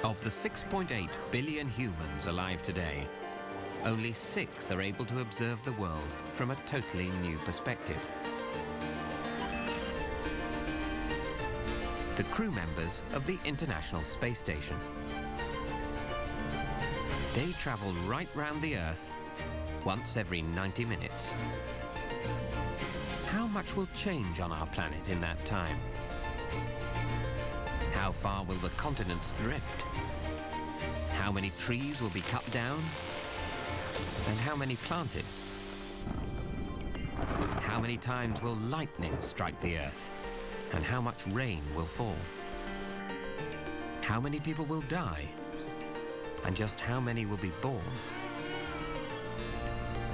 Of the 6.8 billion humans alive today, only 6 are able to observe the world from a totally new perspective. The crew members of the International Space Station. They travel right round the Earth once every 90 minutes. How much will change on our planet in that time? How far will the continents drift? How many trees will be cut down? And how many planted? How many times will lightning strike the Earth? And how much rain will fall? How many people will die? And just how many will be born?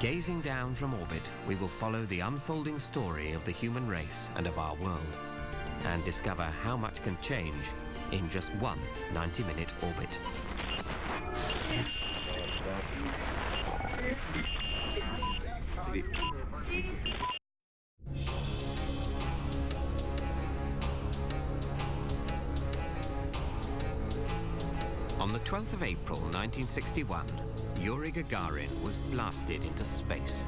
Gazing down from orbit, we will follow the unfolding story of the human race and of our world, and discover how much can change in just one 90-minute orbit. On the 12th of April 1961, Yuri Gagarin was blasted into space.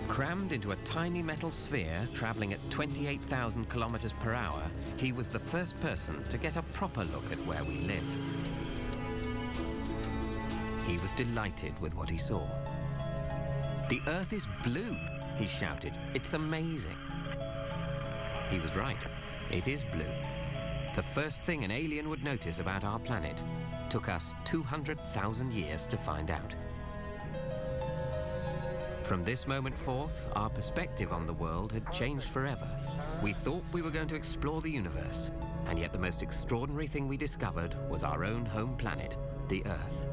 Crammed into a tiny metal sphere traveling at 28,000 kilometers per hour, he was the first person to get a proper look at where we live. He was delighted with what he saw. "The Earth is blue," he shouted. "It's amazing." He was right. It is blue. The first thing an alien would notice about our planet took us 200,000 years to find out. From this moment forth, our perspective on the world had changed forever. We thought we were going to explore the universe, and yet the most extraordinary thing we discovered was our own home planet, the Earth.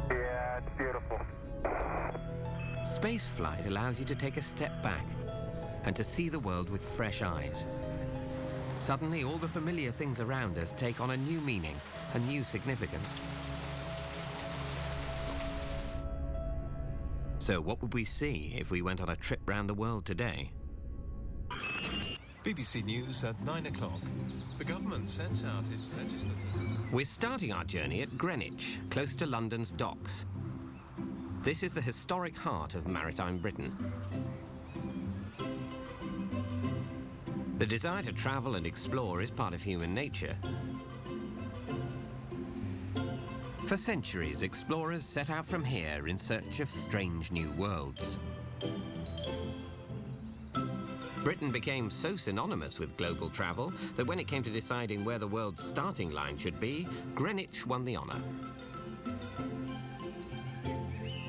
Yeah, it's beautiful. Space flight allows you to take a step back and to see the world with fresh eyes. Suddenly, all the familiar things around us take on a new meaning, a new significance. So what would we see if we went on a trip round the world today? BBC News at 9 o'clock. The government sends out its legislative... We're starting our journey at Greenwich, close to London's docks. This is the historic heart of maritime Britain. The desire to travel and explore is part of human nature. For centuries, explorers set out from here in search of strange new worlds. Britain became so synonymous with global travel that when it came to deciding where the world's starting line should be, Greenwich won the honour.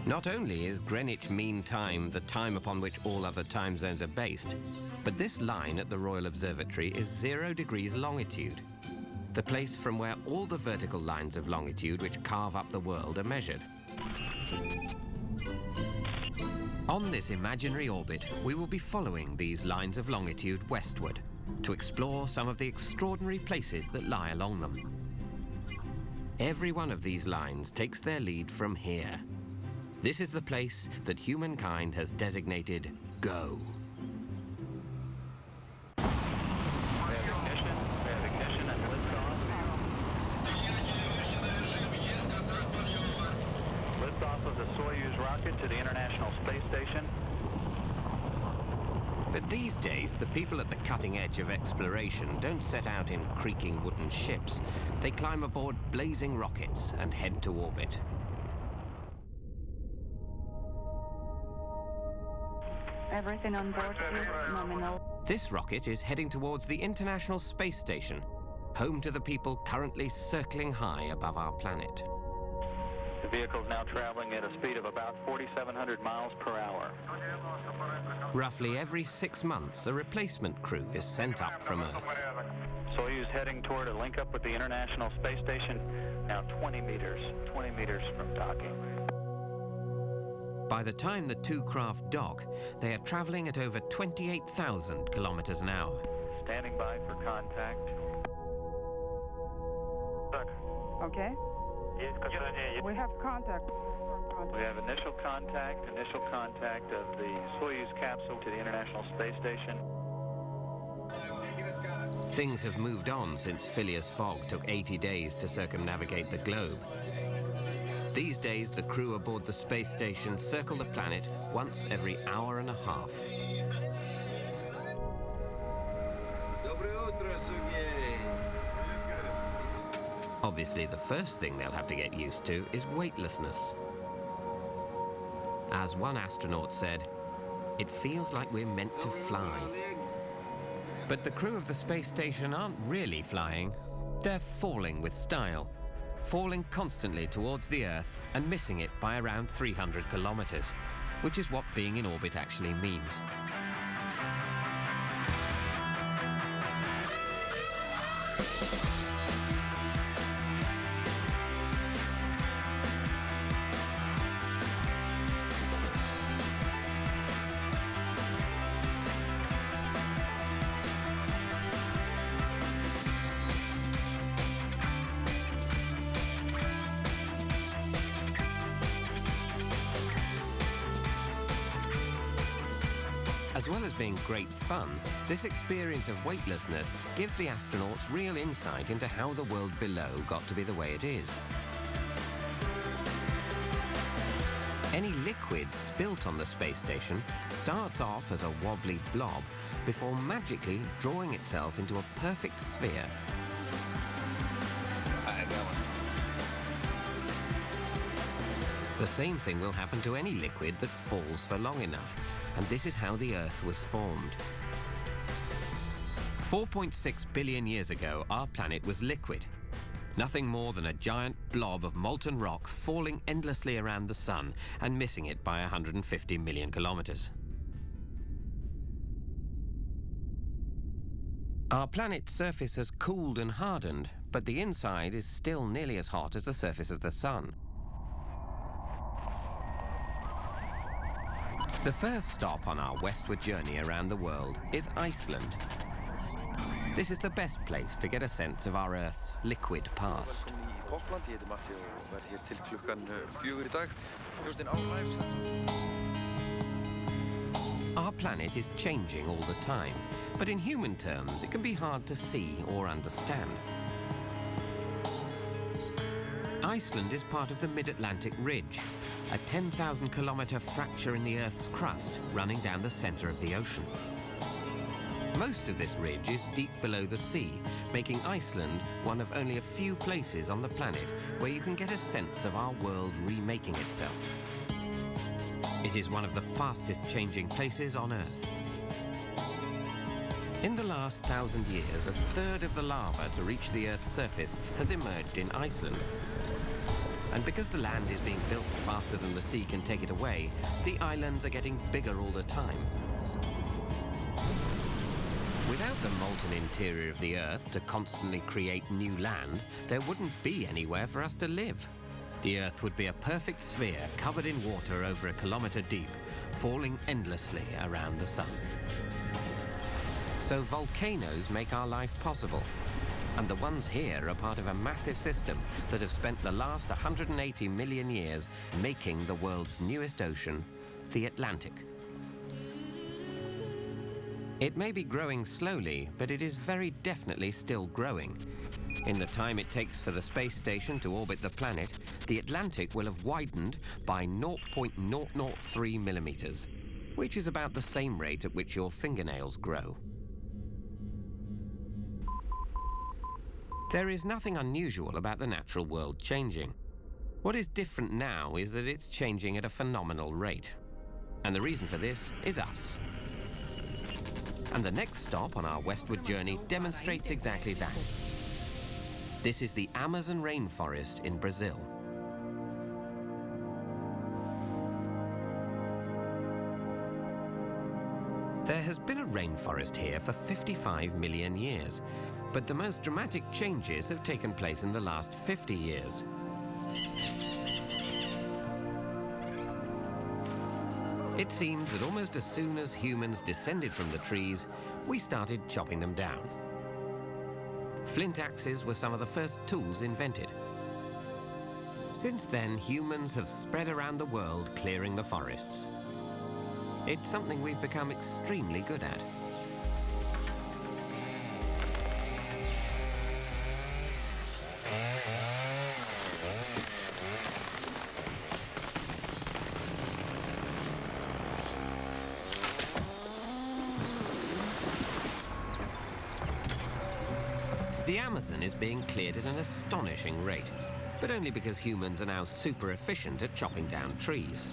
Not only is Greenwich Mean Time the time upon which all other time zones are based, but this line at the Royal Observatory is 0 degrees longitude, the place from where all the vertical lines of longitude which carve up the world are measured. On this imaginary orbit, we will be following these lines of longitude westward to explore some of the extraordinary places that lie along them. Every one of these lines takes their lead from here. This is the place that humankind has designated Go. To the International Space Station. But these days, the people at the cutting edge of exploration don't set out in creaking wooden ships. They climb aboard blazing rockets and head to orbit. Everything on board is nominal. This rocket is heading towards the International Space Station, home to the people currently circling high above our planet. The vehicle is now traveling at a speed of about 4,700 miles per hour. Roughly every 6 months, a replacement crew is sent up from Earth. Soyuz heading toward a link up with the International Space Station, now 20 meters from docking. By the time the two craft dock, they are traveling at over 28,000 kilometers an hour. Standing by for contact. Okay. We have contact. We have initial contact of the Soyuz capsule to the International Space Station. Things have moved on since Phileas Fogg took 80 days to circumnavigate the globe. These days, the crew aboard the space station circle the planet once every hour and a half. Obviously, the first thing they'll have to get used to is weightlessness. As one astronaut said, "It feels like we're meant to fly." But the crew of the space station aren't really flying. They're falling with style, falling constantly towards the Earth and missing it by around 300 kilometers, which is what being in orbit actually means. As well as being great fun, this experience of weightlessness gives the astronauts real insight into how the world below got to be the way it is. Any liquid spilt on the space station starts off as a wobbly blob before magically drawing itself into a perfect sphere. The same thing will happen to any liquid that falls for long enough, and this is how the Earth was formed. 4.6 billion years ago, our planet was liquid. Nothing more than a giant blob of molten rock falling endlessly around the sun and missing it by 150 million kilometers. Our planet's surface has cooled and hardened, but the inside is still nearly as hot as the surface of the sun. The first stop on our westward journey around the world is Iceland. This is the best place to get a sense of our Earth's liquid past. Our planet is changing all the time, but in human terms it can be hard to see or understand. Iceland is part of the Mid-Atlantic Ridge, a 10,000 kilometer fracture in the Earth's crust running down the center of the ocean. Most of this ridge is deep below the sea, making Iceland one of only a few places on the planet where you can get a sense of our world remaking itself. It is one of the fastest changing places on Earth. In the last 1,000 years, a third of the lava to reach the Earth's surface has emerged in Iceland. And because the land is being built faster than the sea can take it away, the islands are getting bigger all the time. Without the molten interior of the Earth to constantly create new land, there wouldn't be anywhere for us to live. The Earth would be a perfect sphere covered in water over a kilometer deep, falling endlessly around the sun. So volcanoes make our life possible. And the ones here are part of a massive system that have spent the last 180 million years making the world's newest ocean, the Atlantic. It may be growing slowly, but it is very definitely still growing. In the time it takes for the space station to orbit the planet, the Atlantic will have widened by 0.003 millimeters, which is about the same rate at which your fingernails grow. There is nothing unusual about the natural world changing. What is different now is that it's changing at a phenomenal rate. And the reason for this is us. And the next stop on our westward journey demonstrates exactly that. This is the Amazon rainforest in Brazil. There has been a rainforest here for 55 million years, but the most dramatic changes have taken place in the last 50 years. It seems that almost as soon as humans descended from the trees, we started chopping them down. Flint axes were some of the first tools invented. Since then, humans have spread around the world clearing the forests. It's something we've become extremely good at. The Amazon is being cleared at an astonishing rate, but only because humans are now super efficient at chopping down trees.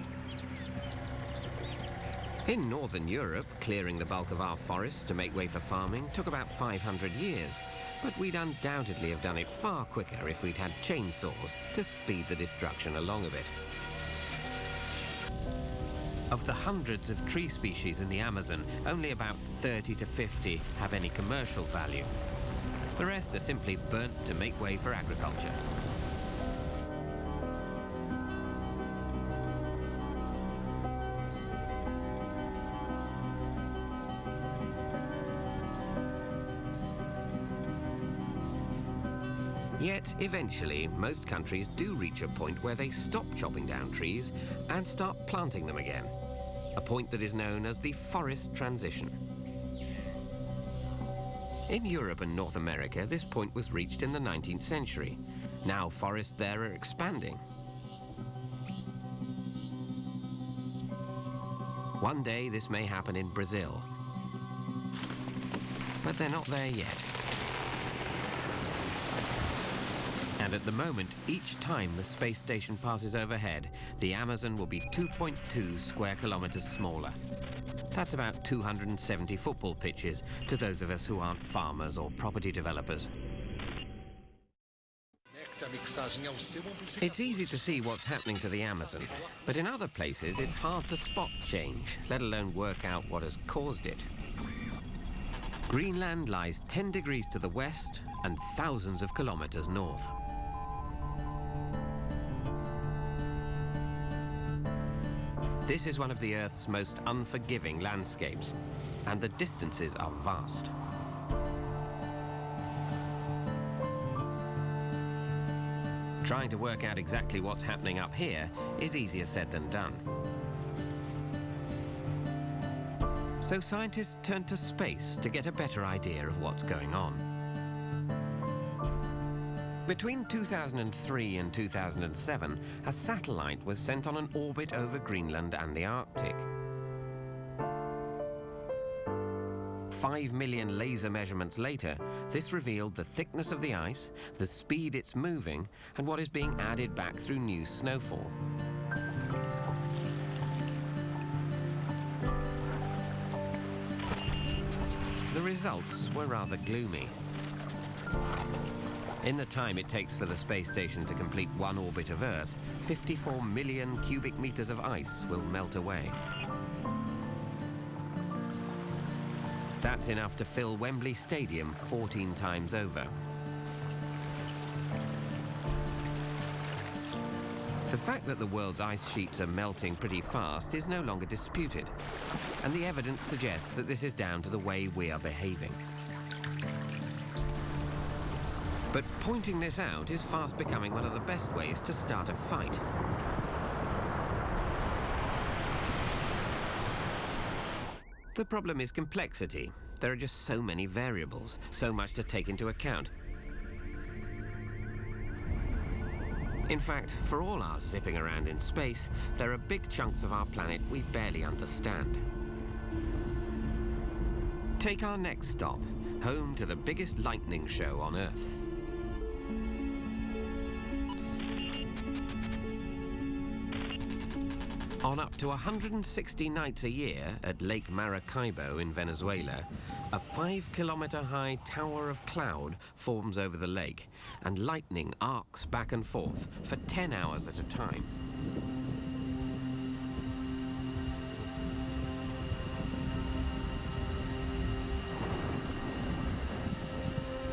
In Northern Europe, clearing the bulk of our forests to make way for farming took about 500 years, but we'd undoubtedly have done it far quicker if we'd had chainsaws to speed the destruction along a bit. Of the hundreds of tree species in the Amazon, only about 30 to 50 have any commercial value. The rest are simply burnt to make way for agriculture. Yet, eventually, most countries do reach a point where they stop chopping down trees and start planting them again. A point that is known as the forest transition. In Europe and North America, this point was reached in the 19th century. Now forests there are expanding. One day this may happen in Brazil. But they're not there yet. And at the moment, each time the space station passes overhead, the Amazon will be 2.2 square kilometers smaller. That's about 270 football pitches to those of us who aren't farmers or property developers. It's easy to see what's happening to the Amazon, but in other places it's hard to spot change, let alone work out what has caused it. Greenland lies 10 degrees to the west and thousands of kilometers north. This is one of the Earth's most unforgiving landscapes, and the distances are vast. Trying to work out exactly what's happening up here is easier said than done. So scientists turned to space to get a better idea of what's going on. Between 2003 and 2007, a satellite was sent on an orbit over Greenland and the Arctic. 5 million laser measurements later, this revealed the thickness of the ice, the speed it's moving, and what is being added back through new snowfall. The results were rather gloomy. In the time it takes for the space station to complete one orbit of Earth, 54 million cubic meters of ice will melt away. That's enough to fill Wembley Stadium 14 times over. The fact that the world's ice sheets are melting pretty fast is no longer disputed, and the evidence suggests that this is down to the way we are behaving. But pointing this out is fast becoming one of the best ways to start a fight. The problem is complexity. There are just so many variables, so much to take into account. In fact, for all our zipping around in space, there are big chunks of our planet we barely understand. Take our next stop, home to the biggest lightning show on Earth. On up to 160 nights a year at Lake Maracaibo in Venezuela, a 5-kilometer-high tower of cloud forms over the lake, and lightning arcs back and forth for 10 hours at a time.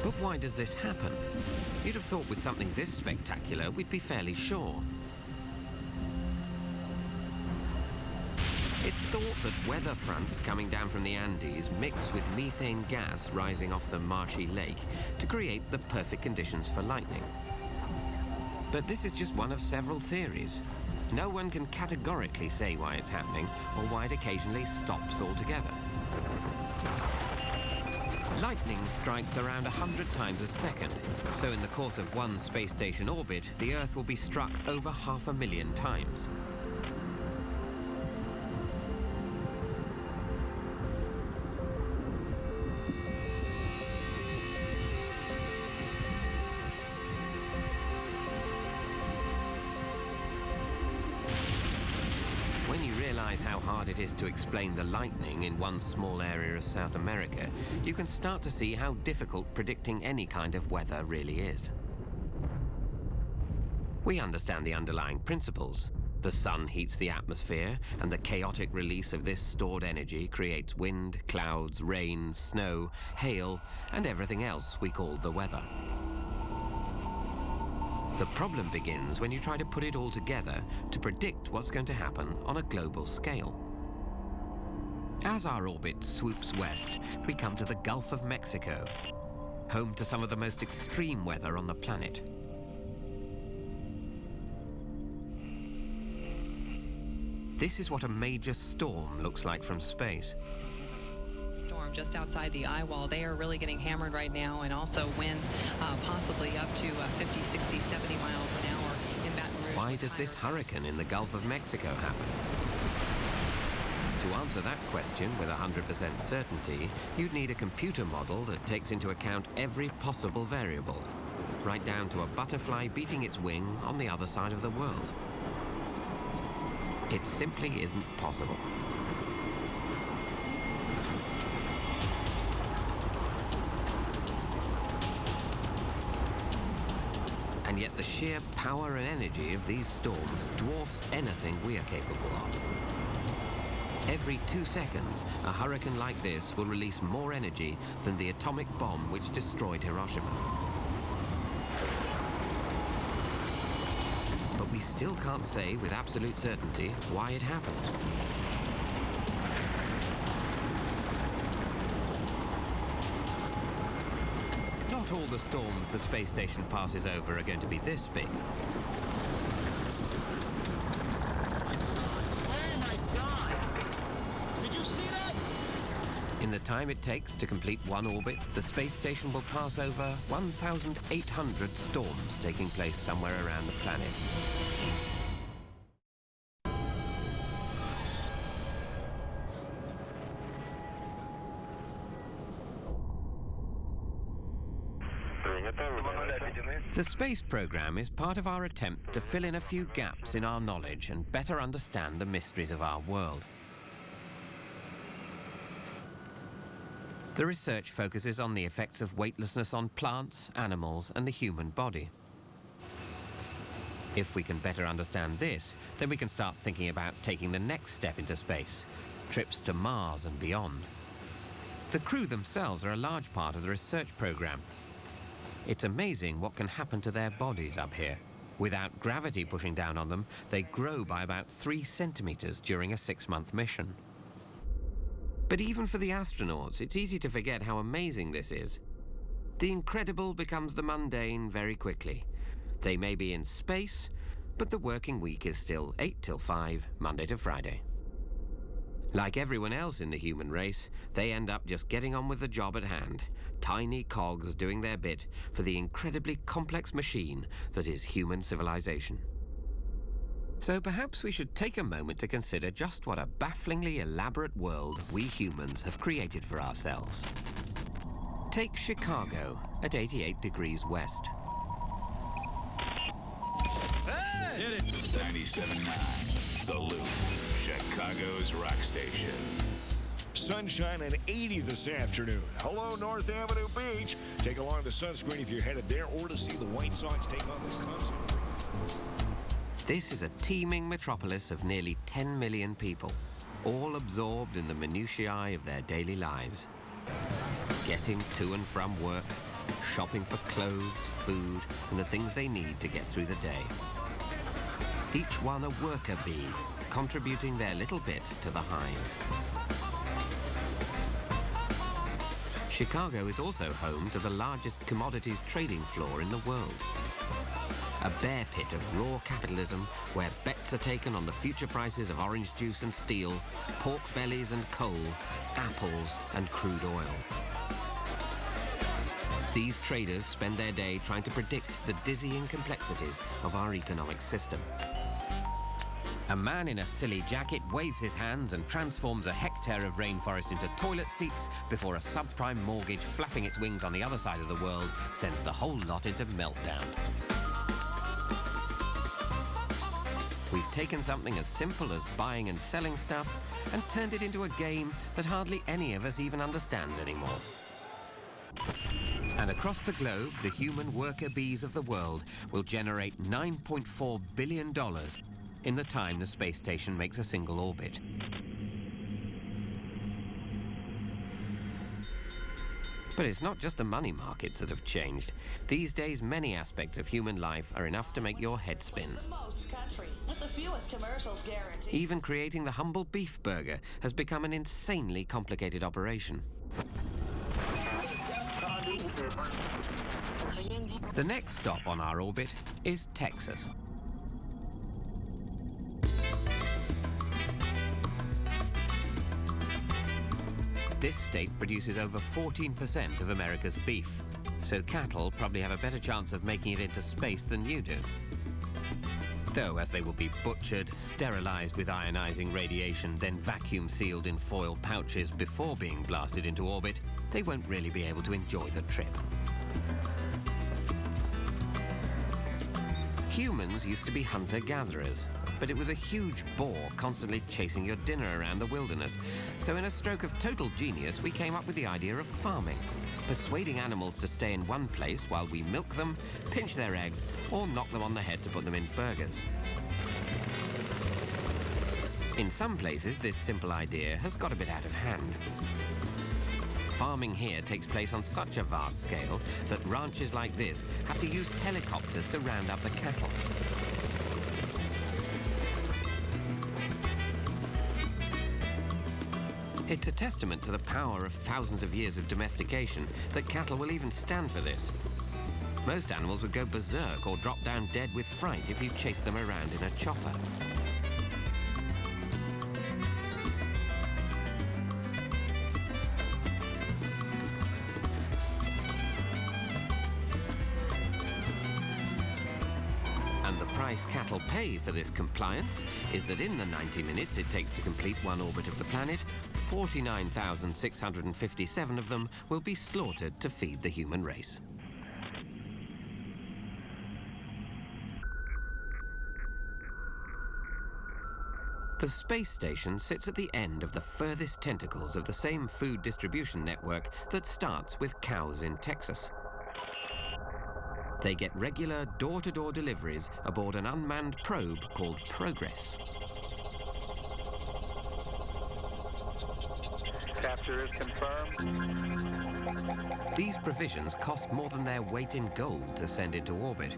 But why does this happen? You'd have thought with something this spectacular, we'd be fairly sure. It's thought that weather fronts coming down from the Andes mix with methane gas rising off the marshy lake to create the perfect conditions for lightning. But this is just one of several theories. No one can categorically say why it's happening or why it occasionally stops altogether. Lightning strikes around 100 times a second, so in the course of one space station orbit, the Earth will be struck over 500,000 times. realize how hard it is to explain the lightning in one small area of South America, you can start to see how difficult predicting any kind of weather really is. We understand the underlying principles. The sun heats the atmosphere, and the chaotic release of this stored energy creates wind, clouds, rain, snow, hail, and everything else we call the weather. The problem begins when you try to put it all together to predict what's going to happen on a global scale. As our orbit swoops west, we come to the Gulf of Mexico, home to some of the most extreme weather on the planet. This is what a major storm looks like from space. Storm just outside the eye wall. They are really getting hammered right now, and also winds possibly up to 50, 60, 70 miles an hour in Baton Rouge. Why does this hurricane in the Gulf of Mexico happen? To answer that question with 100% certainty, you'd need a computer model that takes into account every possible variable, right down to a butterfly beating its wing on the other side of the world. It simply isn't possible. And yet the sheer power and energy of these storms dwarfs anything we are capable of. Every 2 seconds, a hurricane like this will release more energy than the atomic bomb which destroyed Hiroshima. But we still can't say with absolute certainty why it happens. Not all the storms the space station passes over are going to be this big. Oh my God! Did you see that? In the time it takes to complete one orbit, the space station will pass over 1,800 storms taking place somewhere around the planet. The space program is part of our attempt to fill in a few gaps in our knowledge and better understand the mysteries of our world. The research focuses on the effects of weightlessness on plants, animals, and the human body. If we can better understand this, then we can start thinking about taking the next step into space, trips to Mars and beyond. The crew themselves are a large part of the research program. It's amazing what can happen to their bodies up here. Without gravity pushing down on them, they grow by about 3 centimeters during a 6-month mission. But even for the astronauts, it's easy to forget how amazing this is. The incredible becomes the mundane very quickly. They may be in space, but the working week is still 8 till 5, Monday to Friday. Like everyone else in the human race, they end up just getting on with the job at hand, tiny cogs doing their bit for the incredibly complex machine that is human civilization. So perhaps we should take a moment to consider just what a bafflingly elaborate world we humans have created for ourselves. Take Chicago at 88 degrees west. Hey! Did it! 97.9, The Loop, Chicago's rock station. Sunshine and 80 this afternoon. Hello, North Avenue Beach. Take along the sunscreen if you're headed there or to see the White Sox take on the Cubs. This is a teeming metropolis of nearly 10 million people, all absorbed in the minutiae of their daily lives. Getting to and from work, shopping for clothes, food, and the things they need to get through the day. Each one a worker bee, contributing their little bit to the hive. Chicago is also home to the largest commodities trading floor in the world. A bear pit of raw capitalism where bets are taken on the future prices of orange juice and steel, pork bellies and coal, apples and crude oil. These traders spend their day trying to predict the dizzying complexities of our economic system. A man in a silly jacket waves his hands and transforms a hectare of rainforest into toilet seats before a subprime mortgage flapping its wings on the other side of the world sends the whole lot into meltdown. we've taken something as simple as buying and selling stuff and turned it into a game that hardly any of us even understands anymore. And across the globe, the human worker bees of the world will generate $9.4 billion in the time the space station makes a single orbit. But it's not just the money markets that have changed. These days, many aspects of human life are enough to make your head spin. Even creating the humble beef burger has become an insanely complicated operation. The next stop on our orbit is Texas. This state produces over 14% of America's beef, so cattle probably have a better chance of making it into space than you do. Though, as they will be butchered, sterilized with ionizing radiation, then vacuum sealed in foil pouches before being blasted into orbit, they won't really be able to enjoy the trip. Humans used to be hunter-gatherers, but it was a huge bore constantly chasing your dinner around the wilderness. So in a stroke of total genius, we came up with the idea of farming, persuading animals to stay in one place while we milk them, pinch their eggs, or knock them on the head to put them in burgers. In some places, this simple idea has got a bit out of hand. Farming here takes place on such a vast scale that ranches like this have to use helicopters to round up the cattle. It's a testament to the power of thousands of years of domestication that cattle will even stand for this. Most animals would go berserk or drop down dead with fright if you chased them around in a chopper. Cattle pay for this compliance is that in the 90 minutes it takes to complete one orbit of the planet, 49,657 of them will be slaughtered to feed the human race. The space station sits at the end of the furthest tentacles of the same food distribution network that starts with cows in Texas. They get regular door-to-door deliveries aboard an unmanned probe called Progress. Capture is confirmed. These provisions cost more than their weight in gold to send into orbit,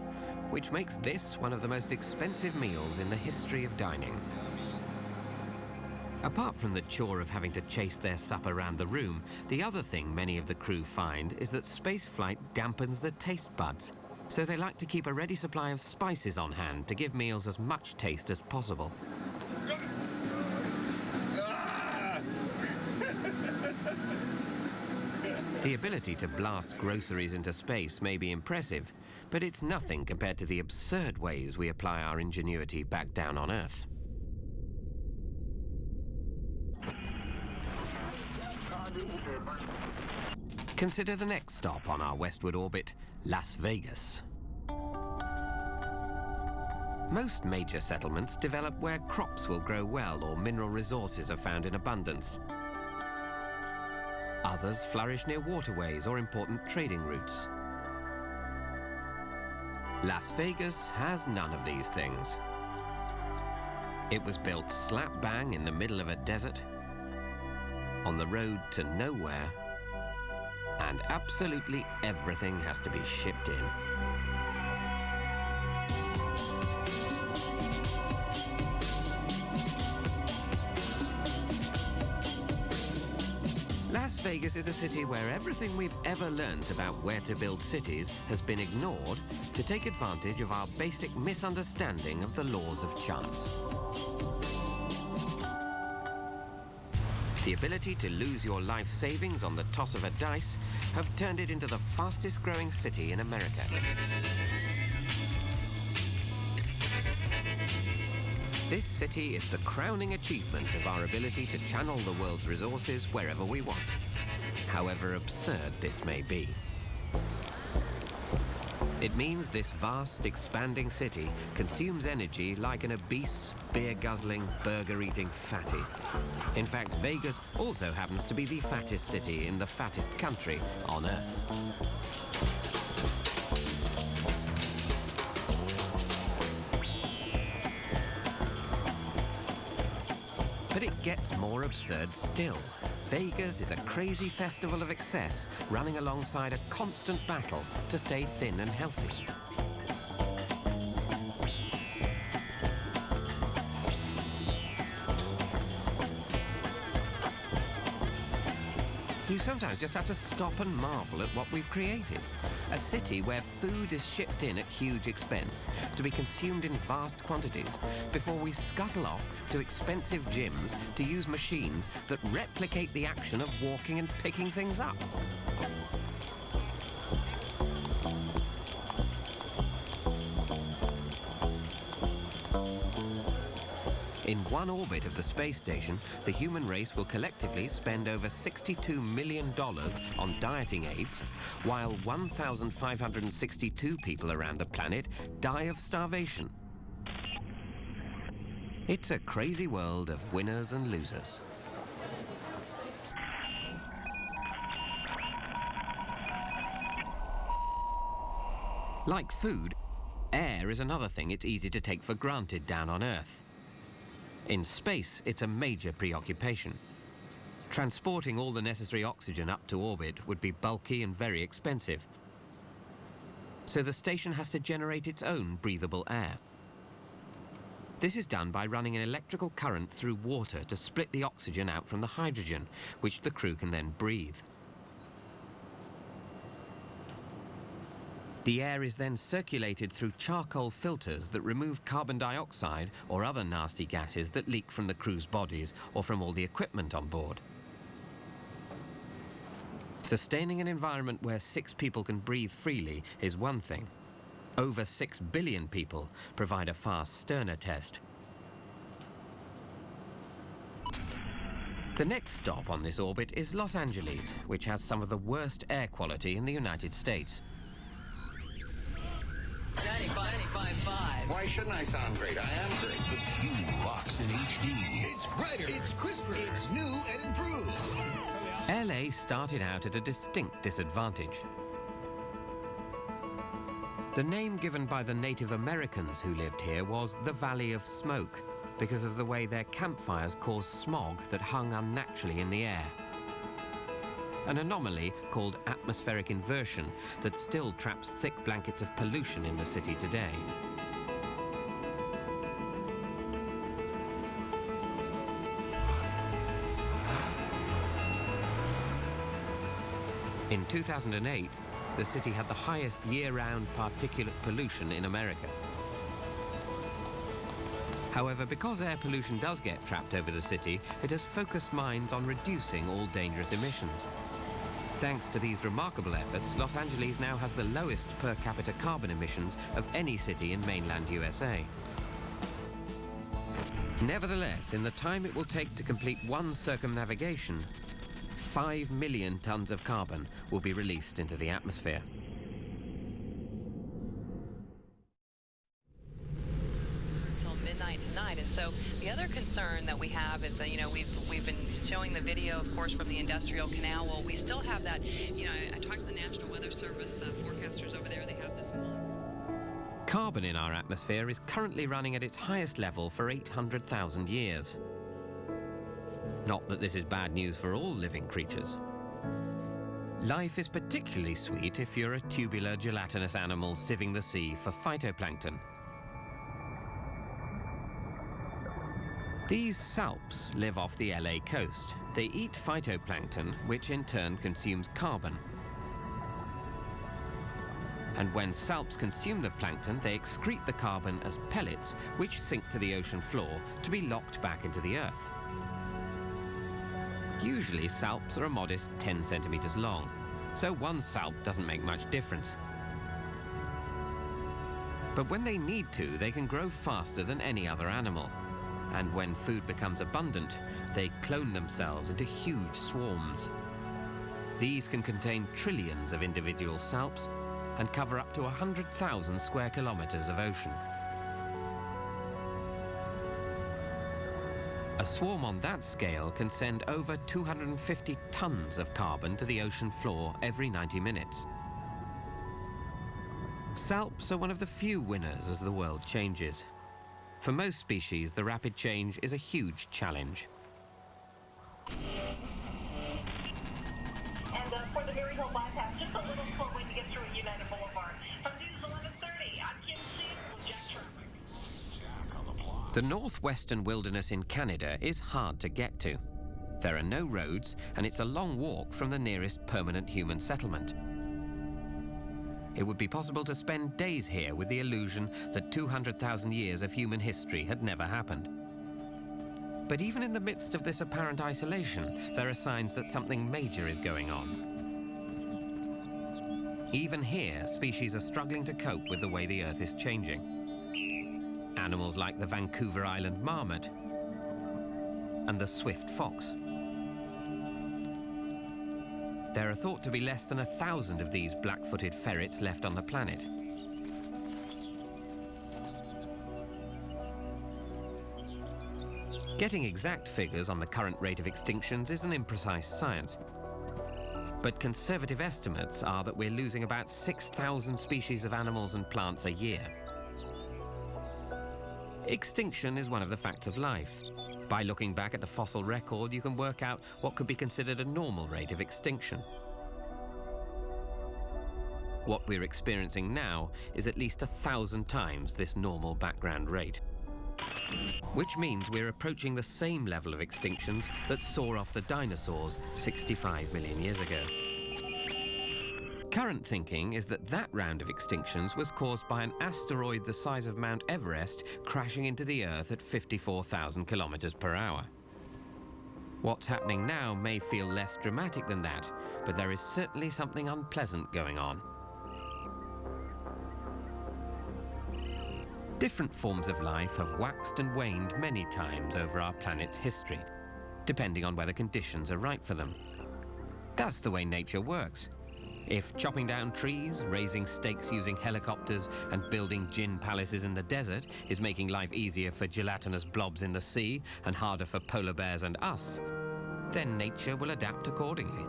which makes this one of the most expensive meals in the history of dining. Apart from the chore of having to chase their supper around the room, the other thing many of the crew find is that spaceflight dampens the taste buds. So they like to keep a ready supply of spices on hand to give meals as much taste as possible. The ability to blast groceries into space may be impressive, but it's nothing compared to the absurd ways we apply our ingenuity back down on Earth. Consider the next stop on our westward orbit, Las Vegas. Most major settlements develop where crops will grow well or mineral resources are found in abundance. Others flourish near waterways or important trading routes. Las Vegas has none of these things. It was built slap bang in the middle of a desert, on the road to nowhere, and absolutely everything has to be shipped in. Las Vegas is a city where everything we've ever learned about where to build cities has been ignored to take advantage of our basic misunderstanding of the laws of chance. The ability to lose your life savings on the toss of a dice have turned it into the fastest growing city in America. This city is the crowning achievement of our ability to channel the world's resources wherever we want, however absurd this may be. It means this vast, expanding city consumes energy like an obese, beer-guzzling, burger-eating fatty. In fact, Vegas also happens to be the fattest city in the fattest country on Earth. But it gets more absurd still. Vegas is a crazy festival of excess running alongside a constant battle to stay thin and healthy. You sometimes just have to stop and marvel at what we've created. A city where food is shipped in at huge expense to be consumed in vast quantities before we scuttle off to expensive gyms to use machines that replicate the action of walking and picking things up. In one orbit of the space station, the human race will collectively spend over $62 million on dieting aids, while 1,562 people around the planet die of starvation. It's a crazy world of winners and losers. Like food, air is another thing it's easy to take for granted down on Earth. In space, it's a major preoccupation. Transporting all the necessary oxygen up to orbit would be bulky and very expensive. So the station has to generate its own breathable air. This is done by running an electrical current through water to split the oxygen out from the hydrogen, which the crew can then breathe. The air is then circulated through charcoal filters that remove carbon dioxide or other nasty gases that leak from the crew's bodies or from all the equipment on board. Sustaining an environment where 6 people can breathe freely is one thing. Over 6 billion people provide a far sterner test. The next stop on this orbit is Los Angeles, which has some of the worst air quality in the United States. 95.5. Why shouldn't I sound great? I am great. The Q box in HD. It's brighter. It's crisper. It's new and improved. LA started out at a distinct disadvantage. The name given by the Native Americans who lived here was the Valley of Smoke, because of the way their campfires caused smog that hung unnaturally in the air. An anomaly called atmospheric inversion that still traps thick blankets of pollution in the city today. In 2008, the city had the highest year-round particulate pollution in America. However, because air pollution does get trapped over the city, it has focused minds on reducing all dangerous emissions. Thanks to these remarkable efforts, Los Angeles now has the lowest per capita carbon emissions of any city in mainland USA. Nevertheless, in the time it will take to complete one circumnavigation, 5 million tons of carbon will be released into the atmosphere. Tonight. And so the other concern that we have is that, we've been showing the video, of course, from the Industrial Canal. Well, we still have that, I talked to the National Weather Service forecasters over there. They have this. Carbon in our atmosphere is currently running at its highest level for 800,000 years. Not that this is bad news for all living creatures. Life is particularly sweet if you're a tubular, gelatinous animal sieving the sea for phytoplankton. These salps live off the LA coast. They eat phytoplankton, which in turn consumes carbon. And when salps consume the plankton, they excrete the carbon as pellets, which sink to the ocean floor to be locked back into the earth. Usually, salps are a modest 10 centimeters long, so one salp doesn't make much difference. But when they need to, they can grow faster than any other animal. And when food becomes abundant, they clone themselves into huge swarms. These can contain trillions of individual salps, and cover up to 100,000 square kilometers of ocean. A swarm on that scale can send over 250 tons of carbon to the ocean floor every 90 minutes. Salps are one of the few winners as the world changes. For most species, the rapid change is a huge challenge. And for the Maryhill bypass, just a little slow way to get through at United Boulevard. From News 1130, I'm Kim C. The northwestern wilderness in Canada is hard to get to. There are no roads, and it's a long walk from the nearest permanent human settlement. It would be possible to spend days here with the illusion that 200,000 years of human history had never happened. But even in the midst of this apparent isolation, there are signs that something major is going on. Even here, species are struggling to cope with the way the Earth is changing. Animals like the Vancouver Island marmot and the swift fox. There are thought to be less than 1,000 of these black-footed ferrets left on the planet. Getting exact figures on the current rate of extinctions is an imprecise science. But conservative estimates are that we're losing about 6,000 species of animals and plants a year. Extinction is one of the facts of life. By looking back at the fossil record, you can work out what could be considered a normal rate of extinction. What we're experiencing now is at least 1,000 times this normal background rate. Which means we're approaching the same level of extinctions that saw off the dinosaurs 65 million years ago. Current thinking is that that round of extinctions was caused by an asteroid the size of Mount Everest crashing into the Earth at 54,000 kilometers per hour. What's happening now may feel less dramatic than that, but there is certainly something unpleasant going on. Different forms of life have waxed and waned many times over our planet's history, depending on whether conditions are right for them. That's the way nature works. If chopping down trees, raising stakes using helicopters, and building gin palaces in the desert is making life easier for gelatinous blobs in the sea and harder for polar bears and us, then nature will adapt accordingly.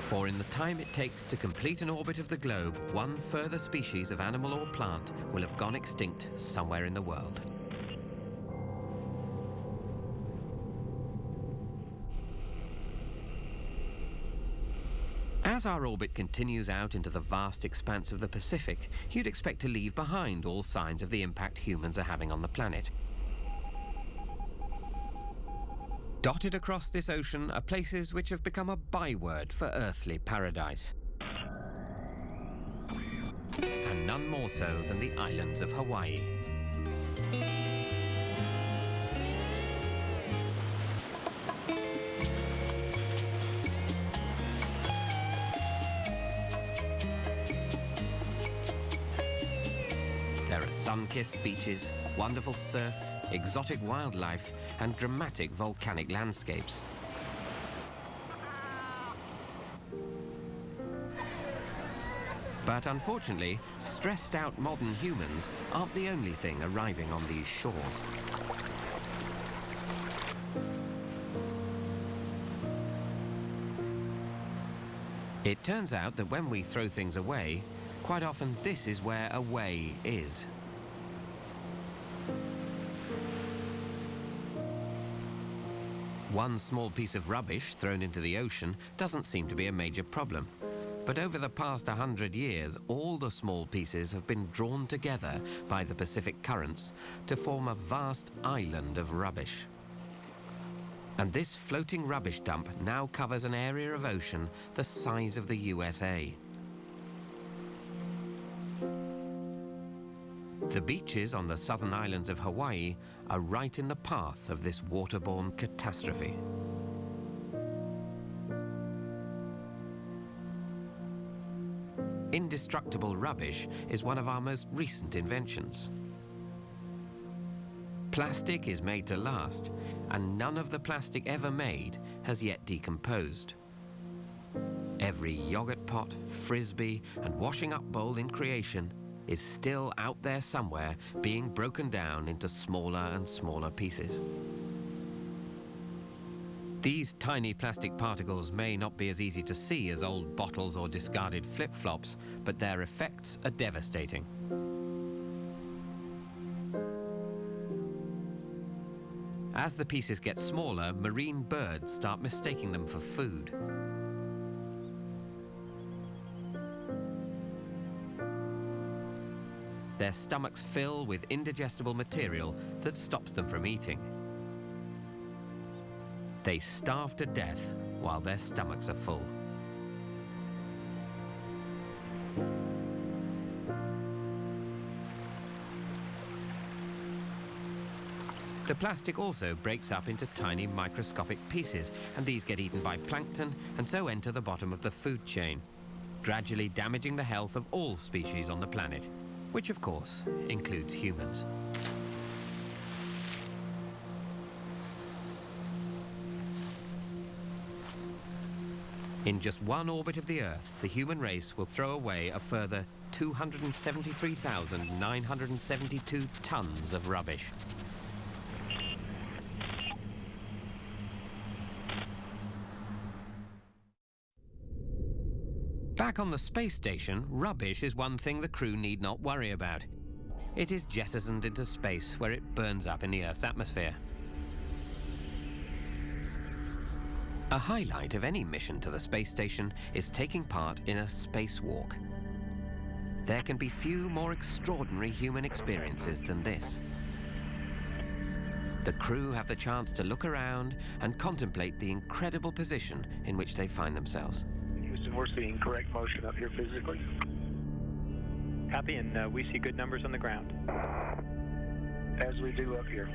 For in the time it takes to complete an orbit of the globe, one further species of animal or plant will have gone extinct somewhere in the world. As our orbit continues out into the vast expanse of the Pacific, you'd expect to leave behind all signs of the impact humans are having on the planet. Dotted across this ocean are places which have become a byword for earthly paradise. And none more so than the islands of Hawaii. There are sun-kissed beaches, wonderful surf, exotic wildlife, and dramatic volcanic landscapes. But unfortunately, stressed-out modern humans aren't the only thing arriving on these shores. It turns out that when we throw things away, quite often this is where away is. One small piece of rubbish thrown into the ocean doesn't seem to be a major problem. But over the past 100 years, all the small pieces have been drawn together by the Pacific currents to form a vast island of rubbish. And this floating rubbish dump now covers an area of ocean the size of the USA. The beaches on the southern islands of Hawaii are right in the path of this waterborne catastrophe. Indestructible rubbish is one of our most recent inventions. Plastic is made to last, and none of the plastic ever made has yet decomposed. Every yogurt pot, frisbee, and washing up bowl in creation is still out there somewhere, being broken down into smaller and smaller pieces. These tiny plastic particles may not be as easy to see as old bottles or discarded flip-flops, but their effects are devastating. As the pieces get smaller, marine birds start mistaking them for food. Their stomachs fill with indigestible material that stops them from eating. They starve to death while their stomachs are full. The plastic also breaks up into tiny microscopic pieces, and these get eaten by plankton and so enter the bottom of the food chain, gradually damaging the health of all species on the planet, which of course includes humans. In just one orbit of the Earth, the human race will throw away a further 273,972 tons of rubbish. Back on the space station, rubbish is one thing the crew need not worry about. It is jettisoned into space where it burns up in the Earth's atmosphere. A highlight of any mission to the space station is taking part in a spacewalk. There can be few more extraordinary human experiences than this. The crew have the chance to look around and contemplate the incredible position in which they find themselves. We're seeing correct motion up here physically. Copy, and we see good numbers on the ground. As we do up here.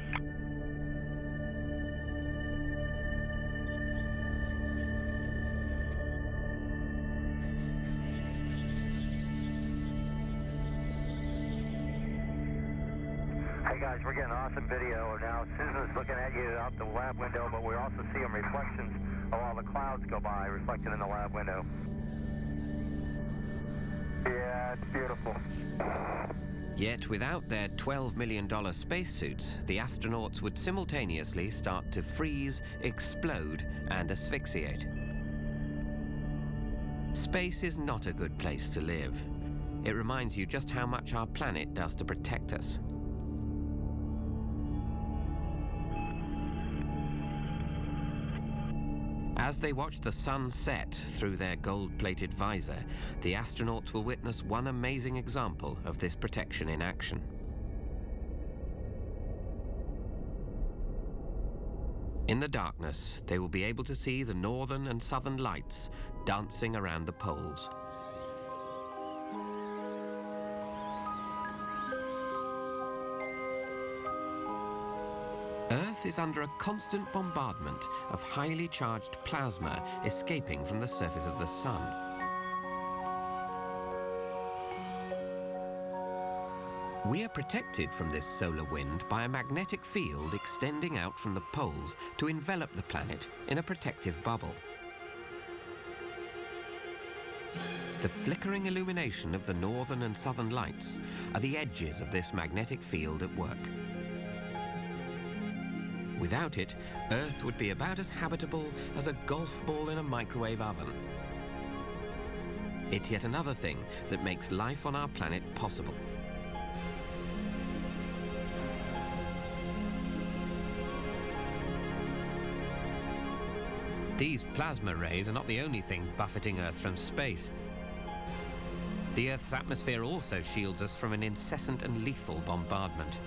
Hey guys, we're getting awesome video now. Susan's looking at you out the lab window, but we're also seeing reflections of all the clouds go by, reflected in the lab window. Yeah, it's beautiful. Yet without their $12 million spacesuits, the astronauts would simultaneously start to freeze, explode, and asphyxiate. Space is not a good place to live. It reminds you just how much our planet does to protect us. As they watch the sun set through their gold-plated visor, the astronauts will witness one amazing example of this protection in action. In the darkness, they will be able to see the northern and southern lights dancing around the poles. Earth is under a constant bombardment of highly charged plasma escaping from the surface of the sun. We are protected from this solar wind by a magnetic field extending out from the poles to envelop the planet in a protective bubble. The flickering illumination of the northern and southern lights are the edges of this magnetic field at work. Without it, Earth would be about as habitable as a golf ball in a microwave oven. It's yet another thing that makes life on our planet possible. These plasma rays are not the only thing buffeting Earth from space. The Earth's atmosphere also shields us from an incessant and lethal bombardment.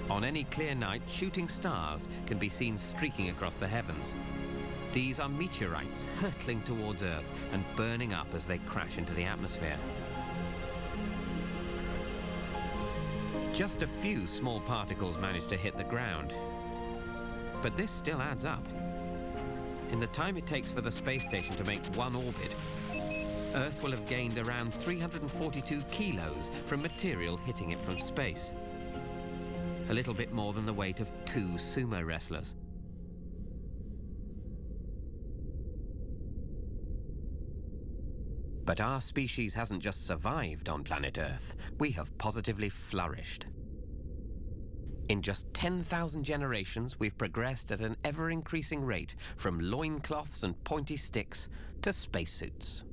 On any clear night, shooting stars can be seen streaking across the heavens. These are meteorites hurtling towards Earth and burning up as they crash into the atmosphere. Just a few small particles manage to hit the ground, but this still adds up. In the time it takes for the space station to make one orbit, Earth will have gained around 342 kilos from material hitting it from space. A little bit more than the weight of 2 sumo wrestlers. But our species hasn't just survived on planet Earth, we have positively flourished. In just 10,000 generations, we've progressed at an ever-increasing rate from loincloths and pointy sticks to spacesuits.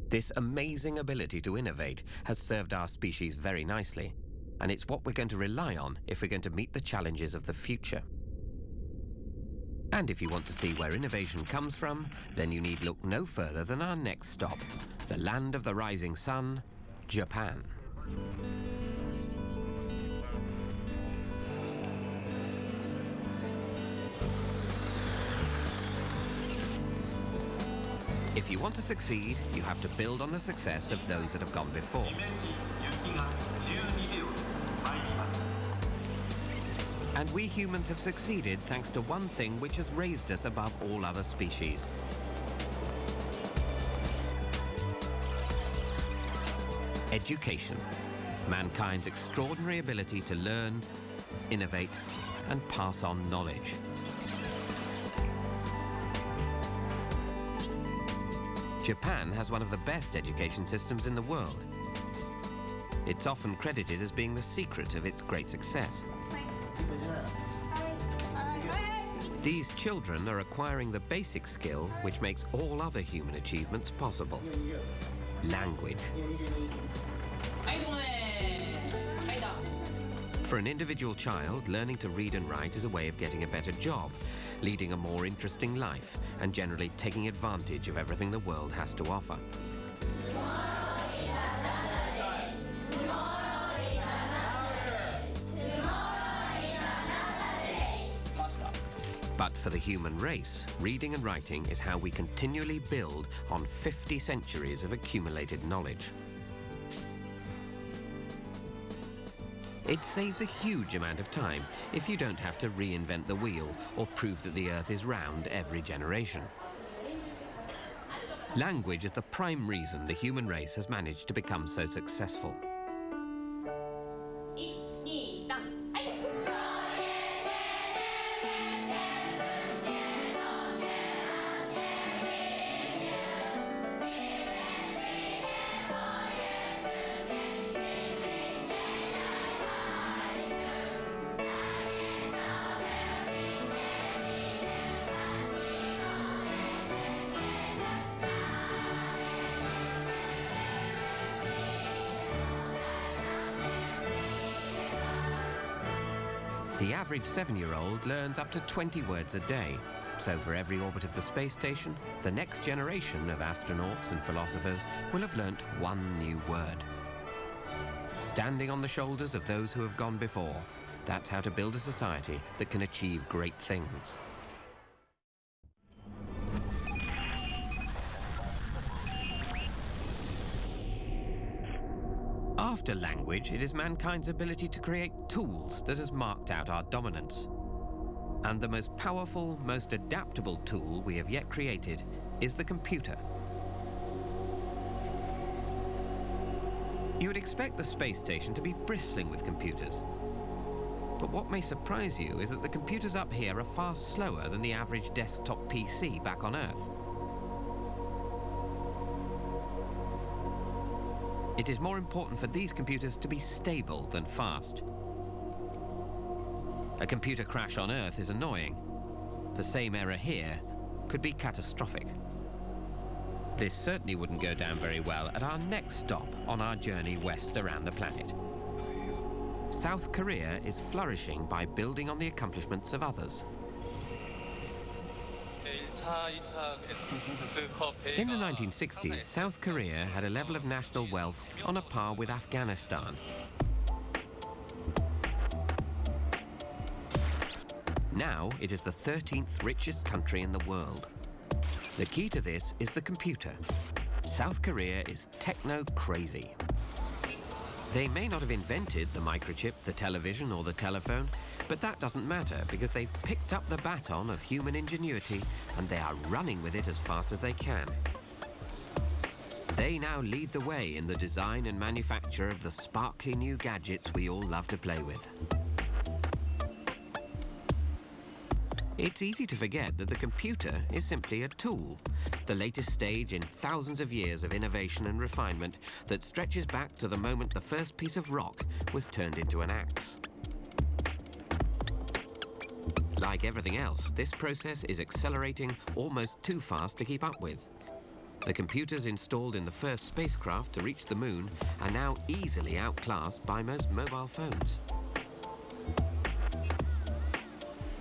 This amazing ability to innovate has served our species very nicely, and it's what we're going to rely on if we're going to meet the challenges of the future. And if you want to see where innovation comes from, then you need look no further than our next stop, the land of the rising sun, Japan. If you want to succeed, you have to build on the success of those that have gone before. And we humans have succeeded thanks to one thing which has raised us above all other species. Education, mankind's extraordinary ability to learn, innovate, and pass on knowledge. Japan has one of the best education systems in the world. It's often credited as being the secret of its great success. These children are acquiring the basic skill which makes all other human achievements possible: language. For an individual child, learning to read and write is a way of getting a better job, leading a more interesting life, and generally taking advantage of everything the world has to offer. But for the human race, reading and writing is how we continually build on 50 centuries of accumulated knowledge. It saves a huge amount of time if you don't have to reinvent the wheel or prove that the Earth is round every generation. Language is the prime reason the human race has managed to become so successful. The average 7-year-old learns up to 20 words a day. So for every orbit of the space station, the next generation of astronauts and philosophers will have learnt one new word. Standing on the shoulders of those who have gone before, that's how to build a society that can achieve great things. After language, it is mankind's ability to create tools that has marked out our dominance. And the most powerful, most adaptable tool we have yet created is the computer. You would expect the space station to be bristling with computers. But what may surprise you is that the computers up here are far slower than the average desktop PC back on Earth. It is more important for these computers to be stable than fast. A computer crash on Earth is annoying. The same error here could be catastrophic. This certainly wouldn't go down very well at our next stop on our journey west around the planet. South Korea is flourishing by building on the accomplishments of others. In the 1960s, South Korea had a level of national wealth on a par with Afghanistan. Now it is the 13th richest country in the world. The key to this is the computer. South Korea is techno-crazy. They may not have invented the microchip, the television, or the telephone, but that doesn't matter because they've picked up the baton of human ingenuity and they are running with it as fast as they can. They now lead the way in the design and manufacture of the sparkly new gadgets we all love to play with. It's easy to forget that the computer is simply a tool, the latest stage in thousands of years of innovation and refinement that stretches back to the moment the first piece of rock was turned into an axe. Like everything else, this process is accelerating almost too fast to keep up with. The computers installed in the first spacecraft to reach the moon are now easily outclassed by most mobile phones.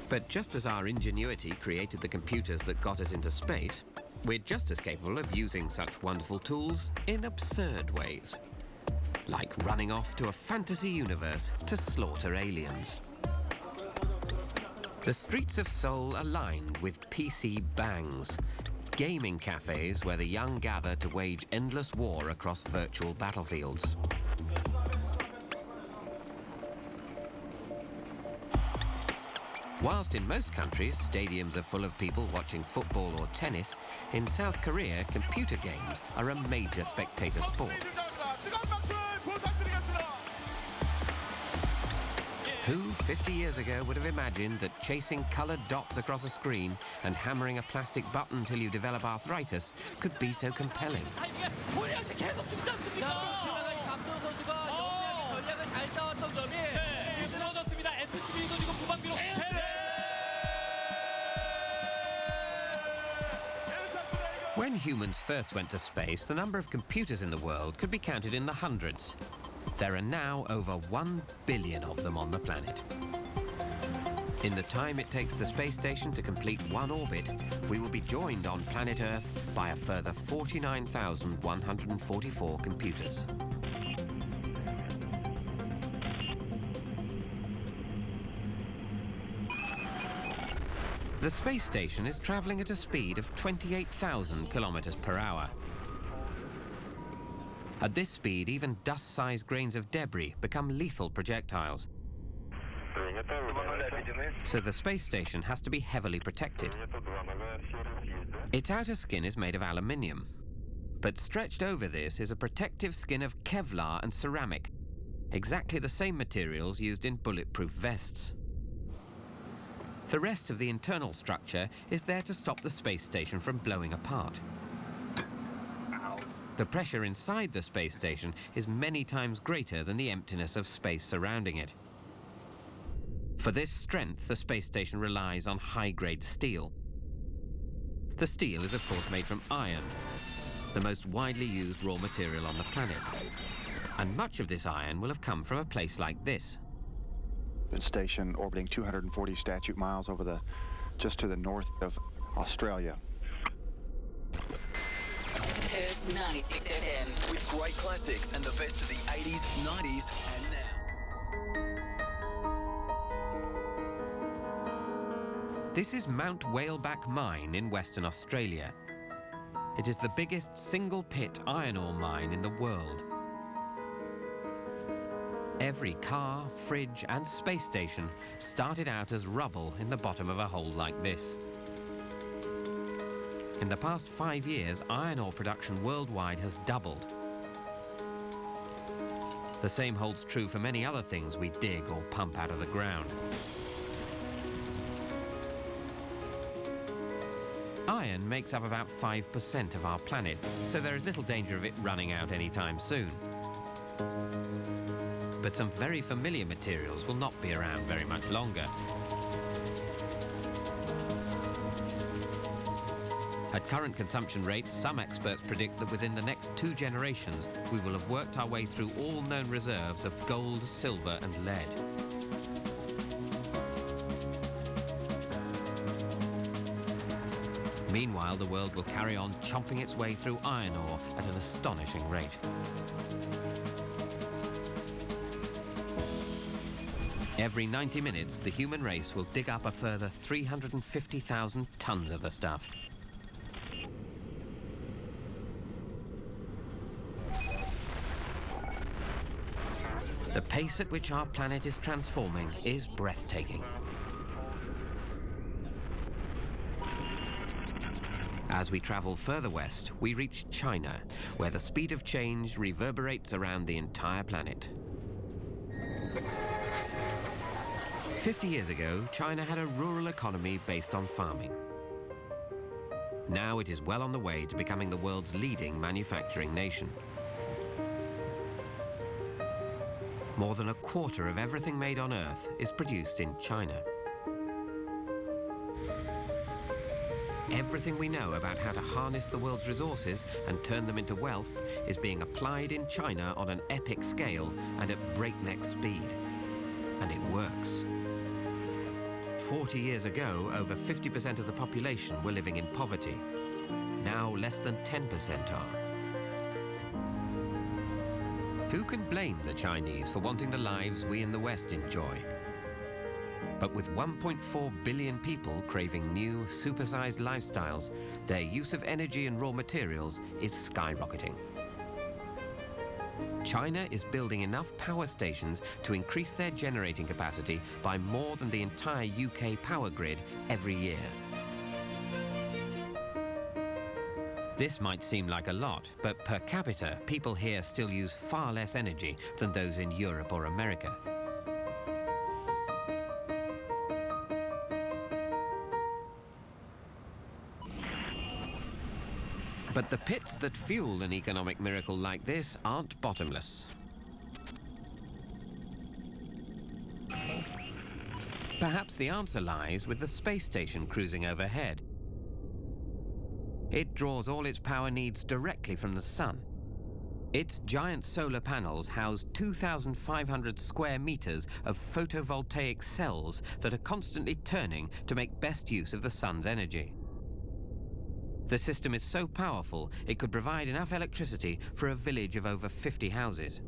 But just as our ingenuity created the computers that got us into space, we're just as capable of using such wonderful tools in absurd ways. Like running off to a fantasy universe to slaughter aliens. The streets of Seoul are lined with PC bangs, gaming cafes where the young gather to wage endless war across virtual battlefields. Whilst in most countries, stadiums are full of people watching football or tennis, in South Korea, computer games are a major spectator sport. Who, 50 years ago, would have imagined that chasing coloured dots across a screen and hammering a plastic button till you develop arthritis could be so compelling? When humans first went to space, the number of computers in the world could be counted in the hundreds. There are now over 1 billion of them on the planet. In the time it takes the space station to complete one orbit, we will be joined on planet Earth by a further 49,144 computers. The space station is traveling at a speed of 28,000 kilometers per hour. At this speed, even dust-sized grains of debris become lethal projectiles. So the space station has to be heavily protected. Its outer skin is made of aluminium, but stretched over this is a protective skin of Kevlar and ceramic, exactly the same materials used in bulletproof vests. The rest of the internal structure is there to stop the space station from blowing apart. The pressure inside the space station is many times greater than the emptiness of space surrounding it. For this strength, the space station relies on high-grade steel. The steel is, of course, made from iron, the most widely used raw material on the planet. And much of this iron will have come from a place like this. The station orbiting 240 statute miles over just to the north of Australia. It's 96 FM. With great classics and the best of the 80s, 90s, and now. This is Mount Whaleback Mine in Western Australia. It is the biggest single-pit iron ore mine in the world. Every car, fridge and space station started out as rubble in the bottom of a hole like this. In the past 5 years, iron ore production worldwide has doubled. The same holds true for many other things we dig or pump out of the ground. Iron makes up about 5% of our planet, so there is little danger of it running out anytime soon. But some very familiar materials will not be around very much longer. At current consumption rates, some experts predict that within the next 2 generations, we will have worked our way through all known reserves of gold, silver and lead. Meanwhile, the world will carry on chomping its way through iron ore at an astonishing rate. Every 90 minutes, the human race will dig up a further 350,000 tons of the stuff. The pace at which our planet is transforming is breathtaking. As we travel further west, we reach China, where the speed of change reverberates around the entire planet. 50 years ago, China had a rural economy based on farming. Now it is well on the way to becoming the world's leading manufacturing nation. More than a quarter of everything made on Earth is produced in China. Everything we know about how to harness the world's resources and turn them into wealth is being applied in China on an epic scale and at breakneck speed. And it works. 40 years ago, over 50% of the population were living in poverty. Now less than 10% are. Who can blame the Chinese for wanting the lives we in the West enjoy? But with 1.4 billion people craving new, supersized lifestyles, their use of energy and raw materials is skyrocketing. China is building enough power stations to increase their generating capacity by more than the entire UK power grid every year. This might seem like a lot, but per capita, people here still use far less energy than those in Europe or America. But the pits that fuel an economic miracle like this aren't bottomless. Perhaps the answer lies with the space station cruising overhead. It draws all its power needs directly from the sun. Its giant solar panels house 2,500 square meters of photovoltaic cells that are constantly turning to make best use of the sun's energy. The system is so powerful, it could provide enough electricity for a village of over 50 houses.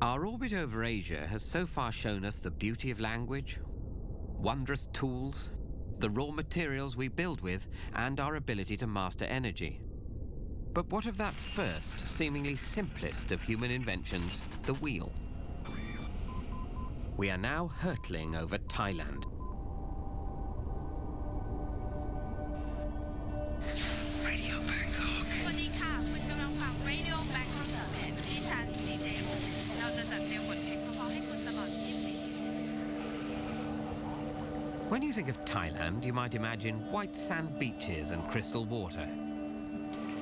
Our orbit over Asia has so far shown us the beauty of language, wondrous tools, the raw materials we build with, and our ability to master energy. But what of that first, seemingly simplest of human inventions, the wheel? We are now hurtling over Thailand. Radio Bangkok. สวัสดีค่ะคุณกำลังฟัง Radio Bangkok ดิฉันดีเจเราจะจัดเตรียมบทเพลงเพราะๆให้คุณตลอด 24 ชั่วโมง When you think of Thailand, you might imagine white sand beaches and crystal water.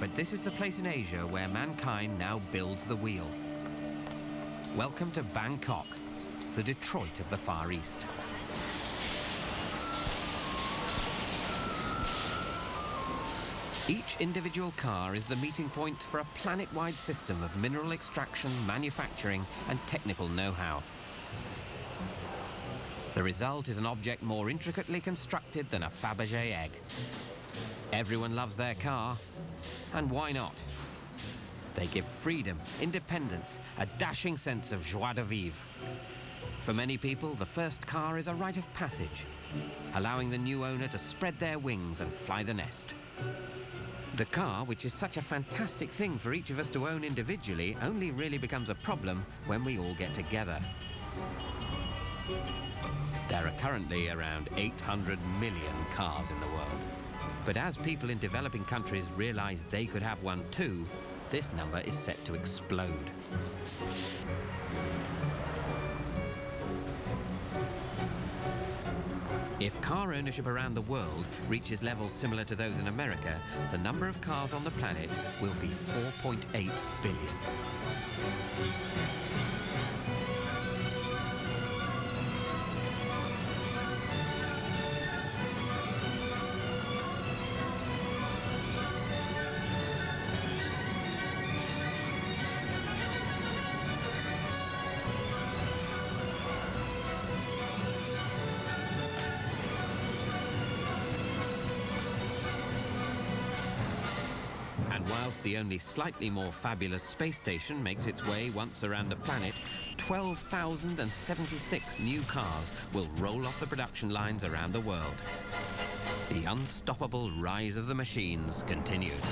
But this is the place in Asia where mankind now builds the wheel. Welcome to Bangkok, the Detroit of the Far East. Each individual car is the meeting point for a planet-wide system of mineral extraction, manufacturing, and technical know-how. The result is an object more intricately constructed than a Fabergé egg. Everyone loves their car, and why not? They give freedom, independence, a dashing sense of joie de vivre. For many people, the first car is a rite of passage, allowing the new owner to spread their wings and fly the nest. The car, which is such a fantastic thing for each of us to own individually, only really becomes a problem when we all get together. There are currently around 800 million cars in the world. But as people in developing countries realize they could have one too, this number is set to explode. If car ownership around the world reaches levels similar to those in America, the number of cars on the planet will be 4.8 billion. Whilst the only slightly more fabulous space station makes its way once around the planet, 12,076 new cars will roll off the production lines around the world. The unstoppable rise of the machines continues.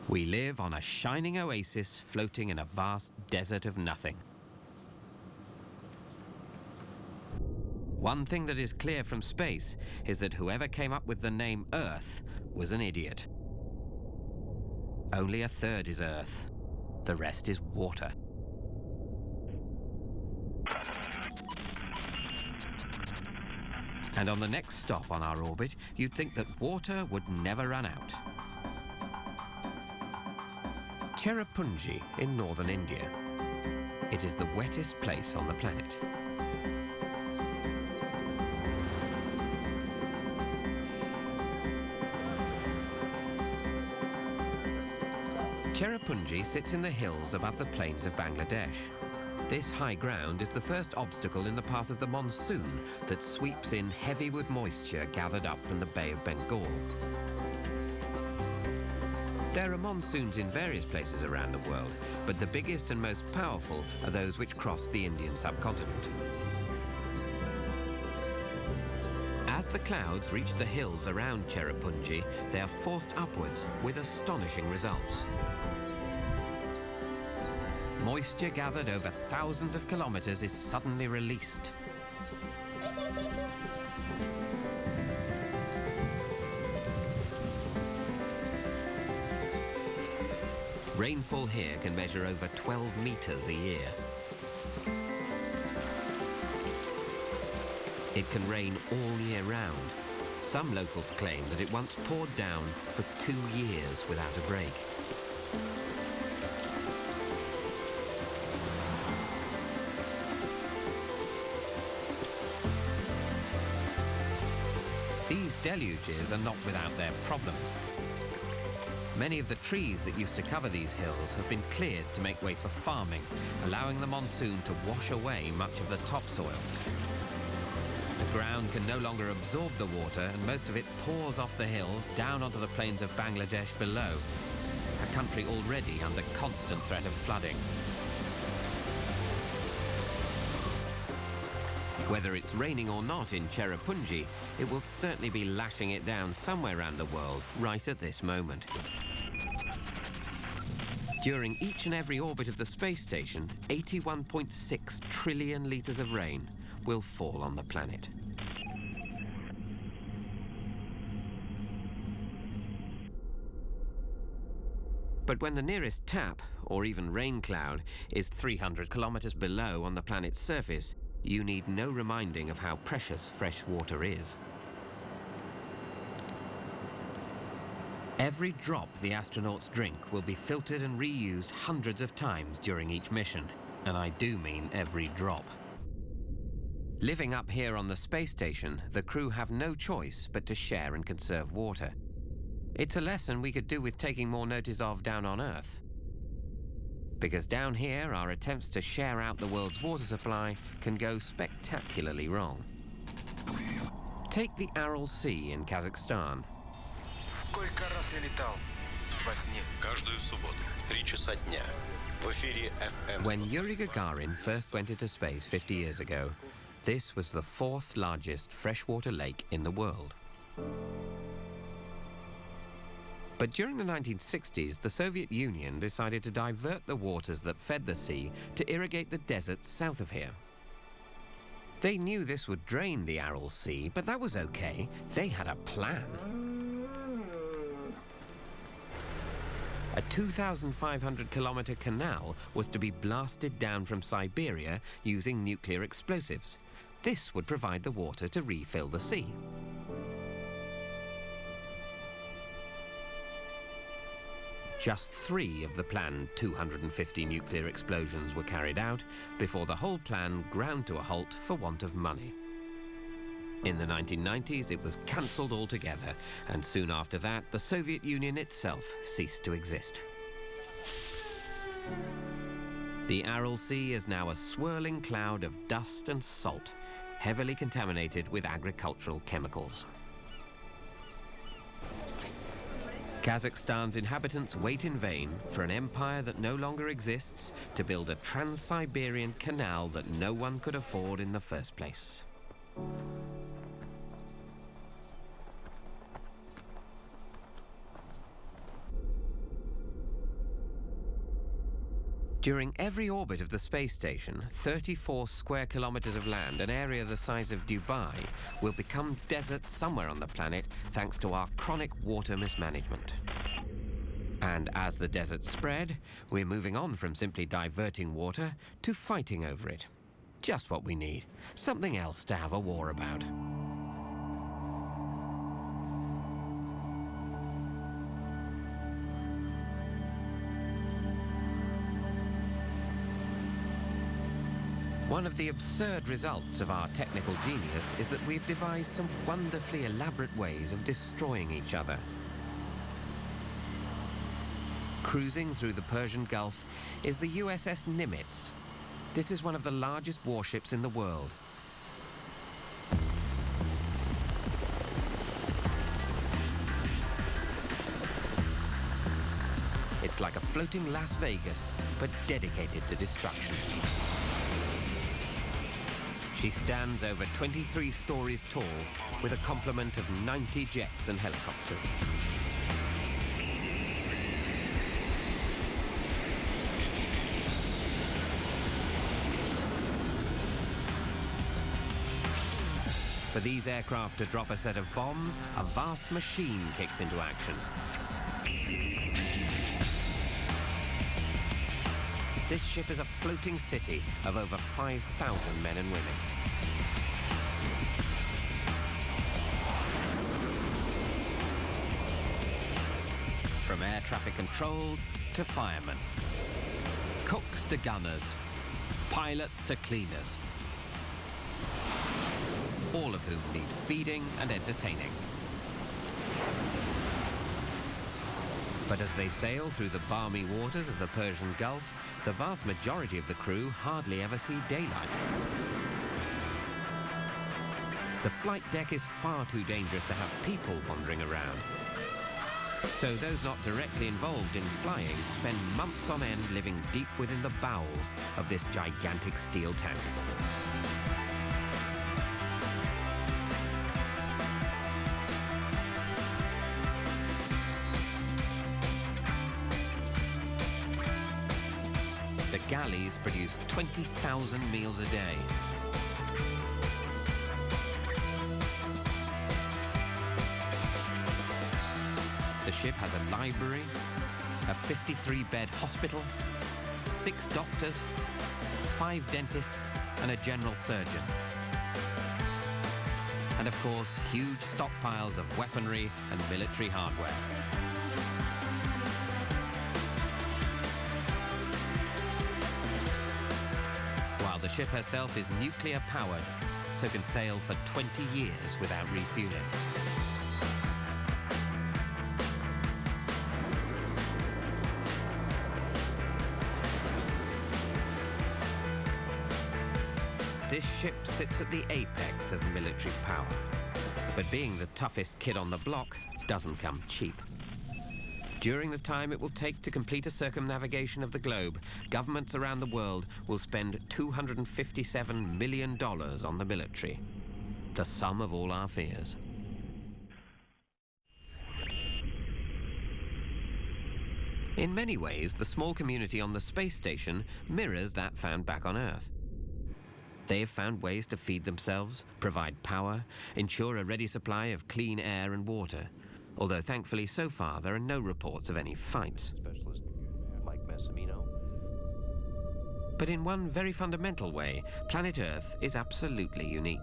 We live on a shining oasis floating in a vast desert of nothing. One thing that is clear from space is that whoever came up with the name Earth was an idiot. Only a third is Earth. The rest is water. And on the next stop on our orbit, you'd think that water would never run out. Cherrapunji in northern India. It is the wettest place on the planet. Cherrapunji sits in the hills above the plains of Bangladesh. This high ground is the first obstacle in the path of the monsoon that sweeps in heavy with moisture gathered up from the Bay of Bengal. There are monsoons in various places around the world, but the biggest and most powerful are those which cross the Indian subcontinent. As the clouds reach the hills around Cherrapunji, they are forced upwards with astonishing results. Moisture gathered over thousands of kilometers is suddenly released. Rainfall here can measure over 12 meters a year. It can rain all year round. Some locals claim that it once poured down for 2 years without a break. These deluges are not without their problems. Many of the trees that used to cover these hills have been cleared to make way for farming, allowing the monsoon to wash away much of the topsoil. The ground can no longer absorb the water, and most of it pours off the hills down onto the plains of Bangladesh below, a country already under constant threat of flooding. Whether it's raining or not in Cherrapunji, it will certainly be lashing it down somewhere around the world right at this moment. During each and every orbit of the space station, 81.6 trillion litres of rain will fall on the planet. But when the nearest tap, or even rain cloud, is 300 kilometers below on the planet's surface, you need no reminding of how precious fresh water is. Every drop the astronauts drink will be filtered and reused hundreds of times during each mission, and I do mean every drop. Living up here on the space station, the crew have no choice but to share and conserve water. It's a lesson we could do with taking more notice of down on Earth. Because down here, our attempts to share out the world's water supply can go spectacularly wrong. Take the Aral Sea in Kazakhstan. Сколько раз я летал во сне? Каждую субботу в 3 часа дня. В эфире FM. When Yuri Gagarin first went into space 50 years ago, this was the 4th largest freshwater lake in the world. But during the 1960s, the Soviet Union decided to divert the waters that fed the sea to irrigate the deserts south of here. They knew this would drain the Aral Sea, but that was okay. They had a plan. A 2,500-kilometer canal was to be blasted down from Siberia using nuclear explosives. This would provide the water to refill the sea. Just 3 of the planned 250 nuclear explosions were carried out before the whole plan ground to a halt for want of money. In the 1990s, it was cancelled altogether, and soon after that, the Soviet Union itself ceased to exist. The Aral Sea is now a swirling cloud of dust and salt, heavily contaminated with agricultural chemicals. Kazakhstan's inhabitants wait in vain for an empire that no longer exists to build a trans-Siberian canal that no one could afford in the first place. During every orbit of the space station, 34 square kilometers of land, an area the size of Dubai, will become desert somewhere on the planet thanks to our chronic water mismanagement. And as the desert spread, we're moving on from simply diverting water to fighting over it. Just what we need. Something else to have a war about. One of the absurd results of our technical genius is that we've devised some wonderfully elaborate ways of destroying each other. Cruising through the Persian Gulf is the USS Nimitz. This is one of the largest warships in the world. It's like a floating Las Vegas, but dedicated to destruction. She stands over 23 stories tall with a complement of 90 jets and helicopters. For these aircraft to drop a set of bombs, a vast machine kicks into action. This ship is a floating city of over 5,000 men and women. From air traffic control to firemen, cooks to gunners, pilots to cleaners, all of whom need feeding and entertaining. But as they sail through the balmy waters of the Persian Gulf, the vast majority of the crew hardly ever see daylight. The flight deck is far too dangerous to have people wandering around. So those not directly involved in flying spend months on end living deep within the bowels of this gigantic steel tank. The galleys produce 20,000 meals a day. The ship has a library, a 53-bed hospital, 6 doctors, 5 dentists, and a general surgeon. And of course, huge stockpiles of weaponry and military hardware. The ship herself is nuclear powered, so can sail for 20 years without refueling. This ship sits at the apex of military power, but being the toughest kid on the block doesn't come cheap. During the time it will take to complete a circumnavigation of the globe, governments around the world will spend $257 million on the military, the sum of all our fears. In many ways, the small community on the space station mirrors that found back on Earth. They have found ways to feed themselves, provide power, ensure a ready supply of clean air and water. Although thankfully so far there are no reports of any fights. But in one very fundamental way, planet Earth is absolutely unique.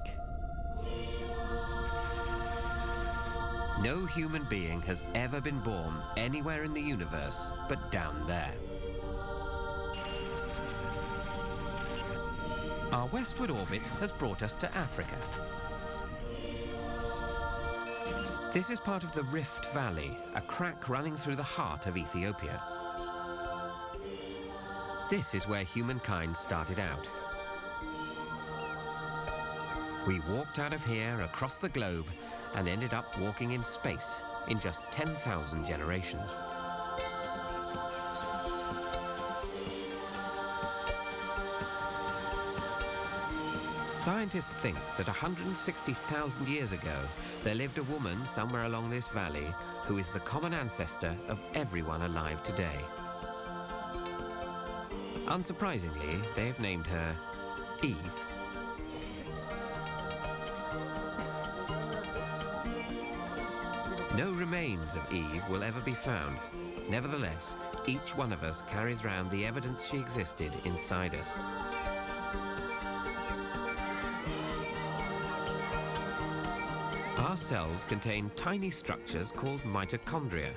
No human being has ever been born anywhere in the universe but down there. Our westward orbit has brought us to Africa. This is part of the Rift Valley, a crack running through the heart of Ethiopia. This is where humankind started out. We walked out of here across the globe and ended up walking in space in just 10,000 generations. Scientists think that 160,000 years ago, there lived a woman somewhere along this valley who is the common ancestor of everyone alive today. Unsurprisingly, they have named her Eve. No remains of Eve will ever be found, Nevertheless, each one of us carries around the evidence she existed inside us. Our cells contain tiny structures called mitochondria.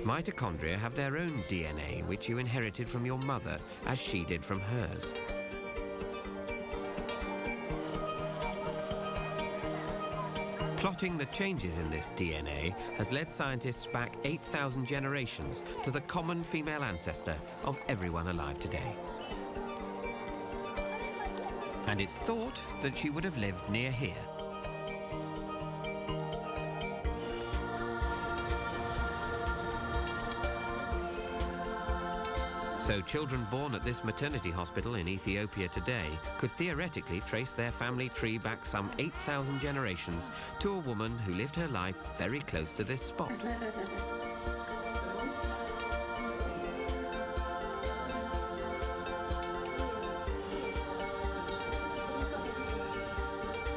Mitochondria have their own DNA, which you inherited from your mother, as she did from hers. Plotting the changes in this DNA has led scientists back 8,000 generations to the common female ancestor of everyone alive today. And it's thought that she would have lived near here. So children born at this maternity hospital in Ethiopia today could theoretically trace their family tree back some 8,000 generations to a woman who lived her life very close to this spot.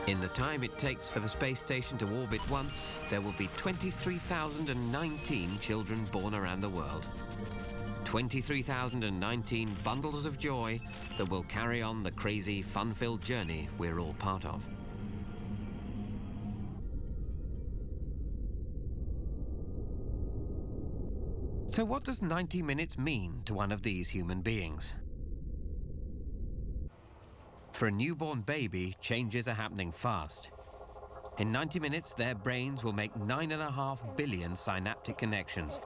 In the time it takes for the space station to orbit once, there will be 23,019 children born around the world. 23,019 bundles of joy that will carry on the crazy, fun-filled journey we're all part of. So what does 90 minutes mean to one of these human beings? For a newborn baby, changes are happening fast. In 90 minutes, their brains will make 9.5 billion synaptic connections,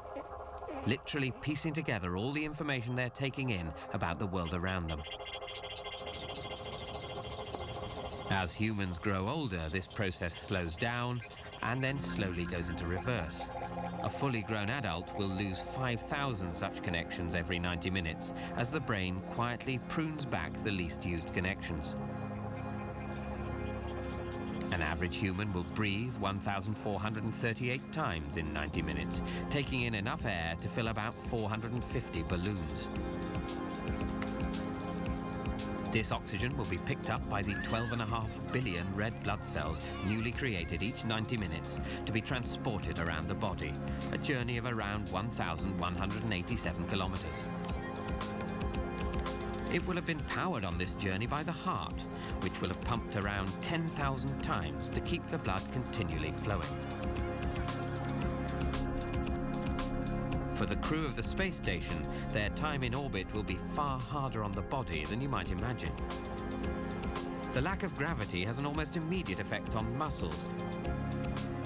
literally piecing together all the information they're taking in about the world around them. As humans grow older, this process slows down and then slowly goes into reverse. A fully grown adult will lose 5,000 such connections every 90 minutes as the brain quietly prunes back the least used connections. An average human will breathe 1,438 times in 90 minutes, taking in enough air to fill about 450 balloons. This oxygen will be picked up by the 12.5 billion red blood cells newly created each 90 minutes to be transported around the body, a journey of around 1,187 kilometers. It will have been powered on this journey by the heart, which will have pumped around 10,000 times to keep the blood continually flowing. For the crew of the space station, their time in orbit will be far harder on the body than you might imagine. The lack of gravity has an almost immediate effect on muscles.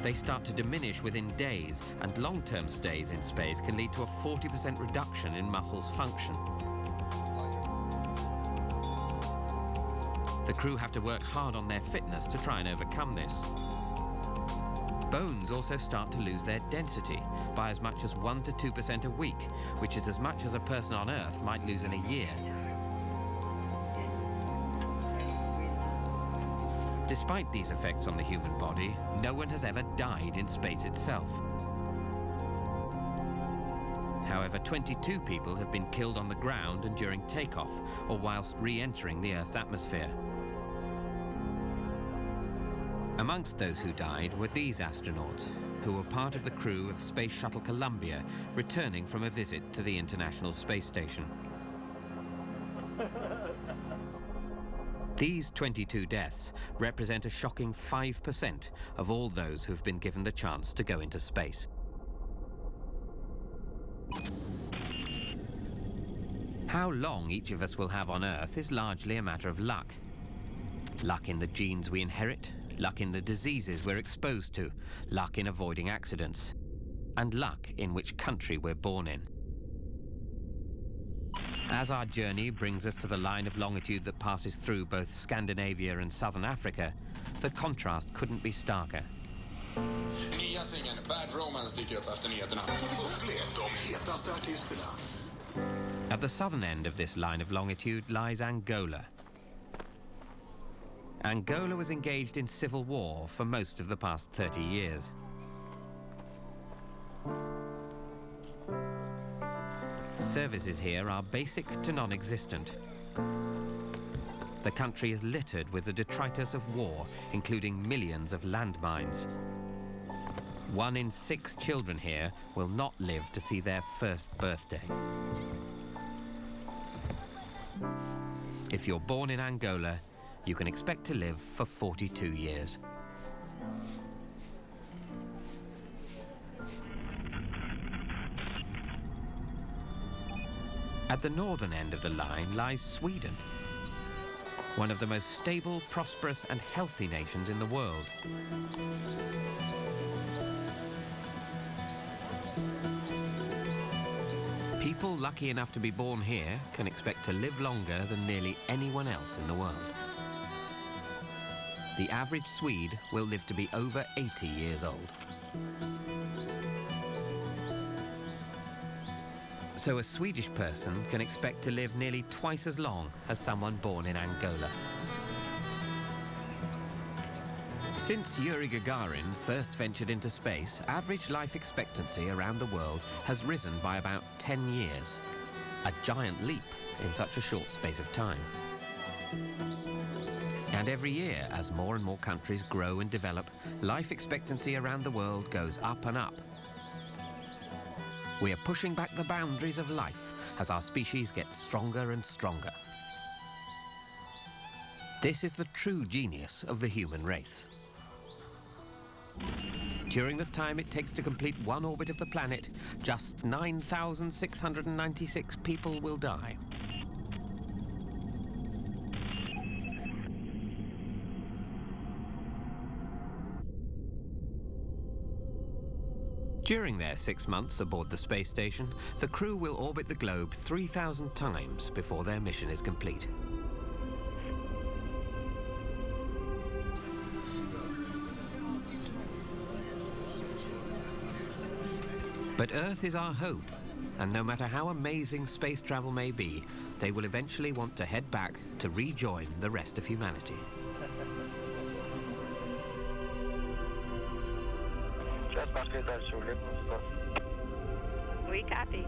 They start to diminish within days, and long-term stays in space can lead to a 40% reduction in muscles function. The crew have to work hard on their fitness to try and overcome this. Bones also start to lose their density by as much as 1 to 2% a week, which is as much as a person on Earth might lose in a year. Despite these effects on the human body, no one has ever died in space itself. However, 22 people have been killed on the ground and during takeoff, or whilst re-entering the Earth's atmosphere. Amongst those who died were these astronauts, who were part of the crew of Space Shuttle Columbia, returning from a visit to the International Space Station. These 22 deaths represent a shocking 5% of all those who've been given the chance to go into space. How long each of us will have on Earth is largely a matter of luck. Luck in the genes we inherit, luck in the diseases we're exposed to, luck in avoiding accidents, and luck in which country we're born in. As our journey brings us to the line of longitude that passes through both Scandinavia and southern Africa, the contrast couldn't be starker. Nya singeln Bad Romance dyker upp efter nyheterna. Upplev de hetaste artisterna. At the southern end of this line of longitude lies Angola. Angola was engaged in civil war for most of the past 30 years. Services here are basic to non-existent. The country is littered with the detritus of war, including millions of landmines. 1 in 6 children here will not live to see their first birthday. If you're born in Angola, you can expect to live for 42 years. At the northern end of the line lies Sweden, one of the most stable, prosperous and healthy nations in the world. People lucky enough to be born here can expect to live longer than nearly anyone else in the world. The average Swede will live to be over 80 years old. So a Swedish person can expect to live nearly twice as long as someone born in Angola. Since Yuri Gagarin first ventured into space, average life expectancy around the world has risen by about 10 years. A giant leap in such a short space of time. And every year, as more and more countries grow and develop, life expectancy around the world goes up and up. We are pushing back the boundaries of life as our species gets stronger and stronger. This is the true genius of the human race. During the time it takes to complete one orbit of the planet, just 9,696 people will die. During their 6 months aboard the space station, the crew will orbit the globe 3,000 times before their mission is complete. But Earth is our home, and no matter how amazing space travel may be, they will eventually want to head back to rejoin the rest of humanity. We copy.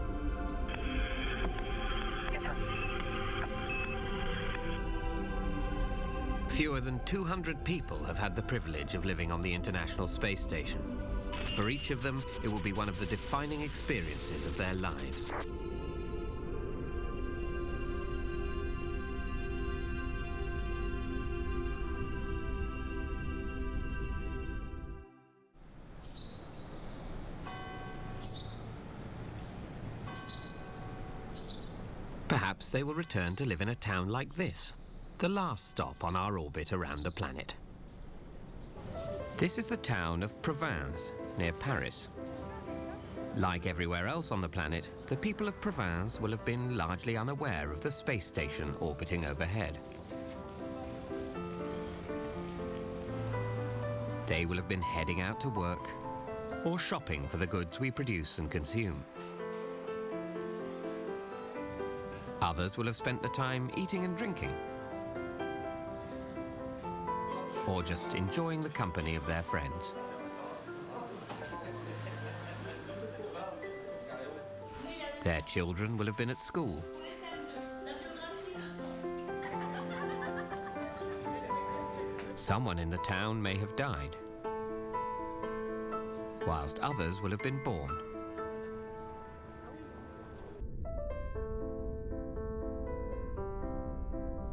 Fewer than 200 people have had the privilege of living on the International Space Station. For each of them, it will be one of the defining experiences of their lives. Perhaps they will return to live in a town like this, the last stop on our orbit around the planet. This is the town of Provence, near Paris. Like everywhere else on the planet, the people of Provence will have been largely unaware of the space station orbiting overhead. They will have been heading out to work or shopping for the goods we produce and consume. Others will have spent the time eating and drinking, or just enjoying the company of their friends. Their children will have been at school. Someone in the town may have died, whilst others will have been born.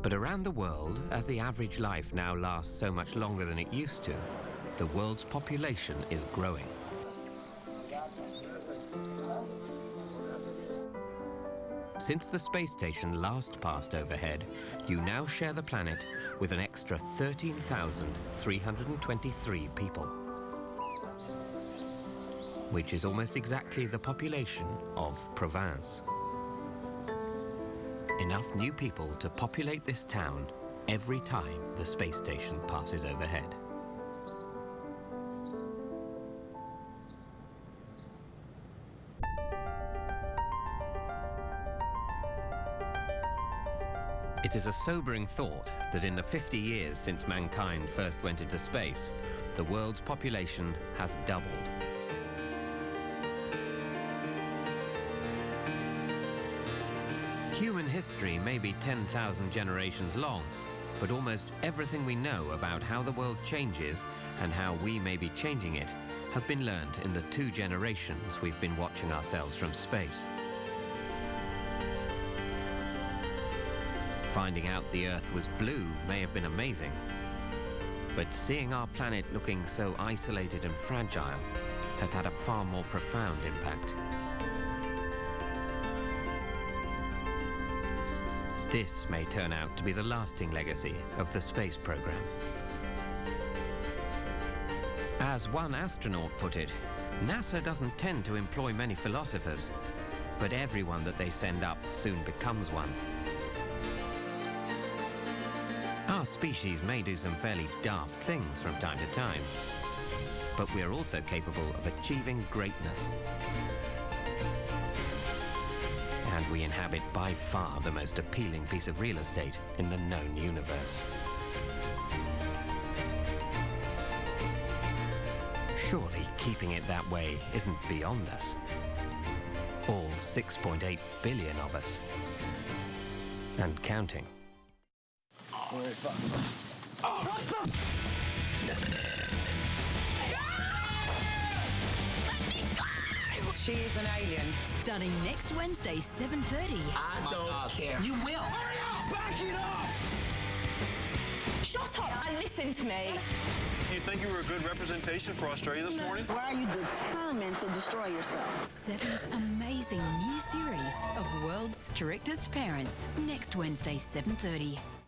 But around the world, as the average life now lasts so much longer than it used to, the world's population is growing. Since the space station last passed overhead, you now share the planet with an extra 13,323 people, which is almost exactly the population of Provence. Enough new people to populate this town every time the space station passes overhead. It is a sobering thought that in the 50 years since mankind first went into space, the world's population has doubled. Human history may be 10,000 generations long, but almost everything we know about how the world changes and how we may be changing it have been learned in the 2 generations we've been watching ourselves from space. Finding out the Earth was blue may have been amazing, but seeing our planet looking so isolated and fragile has had a far more profound impact. This may turn out to be the lasting legacy of the space program. As one astronaut put it, NASA doesn't tend to employ many philosophers, but everyone that they send up soon becomes one. Our species may do some fairly daft things from time to time, but we are also capable of achieving greatness. And we inhabit by far the most appealing piece of real estate in the known universe. Surely keeping it that way isn't beyond us. All 6.8 billion of us. And counting. She is an alien. Starting next Wednesday, 7:30. I don't care. You will. Hurry up! Back it up! Shut up and listen to me. Do you think you were a good representation for Australia this morning? Why are you determined to destroy yourself? Seven's amazing new series of World's Strictest Parents. Next Wednesday, 7:30.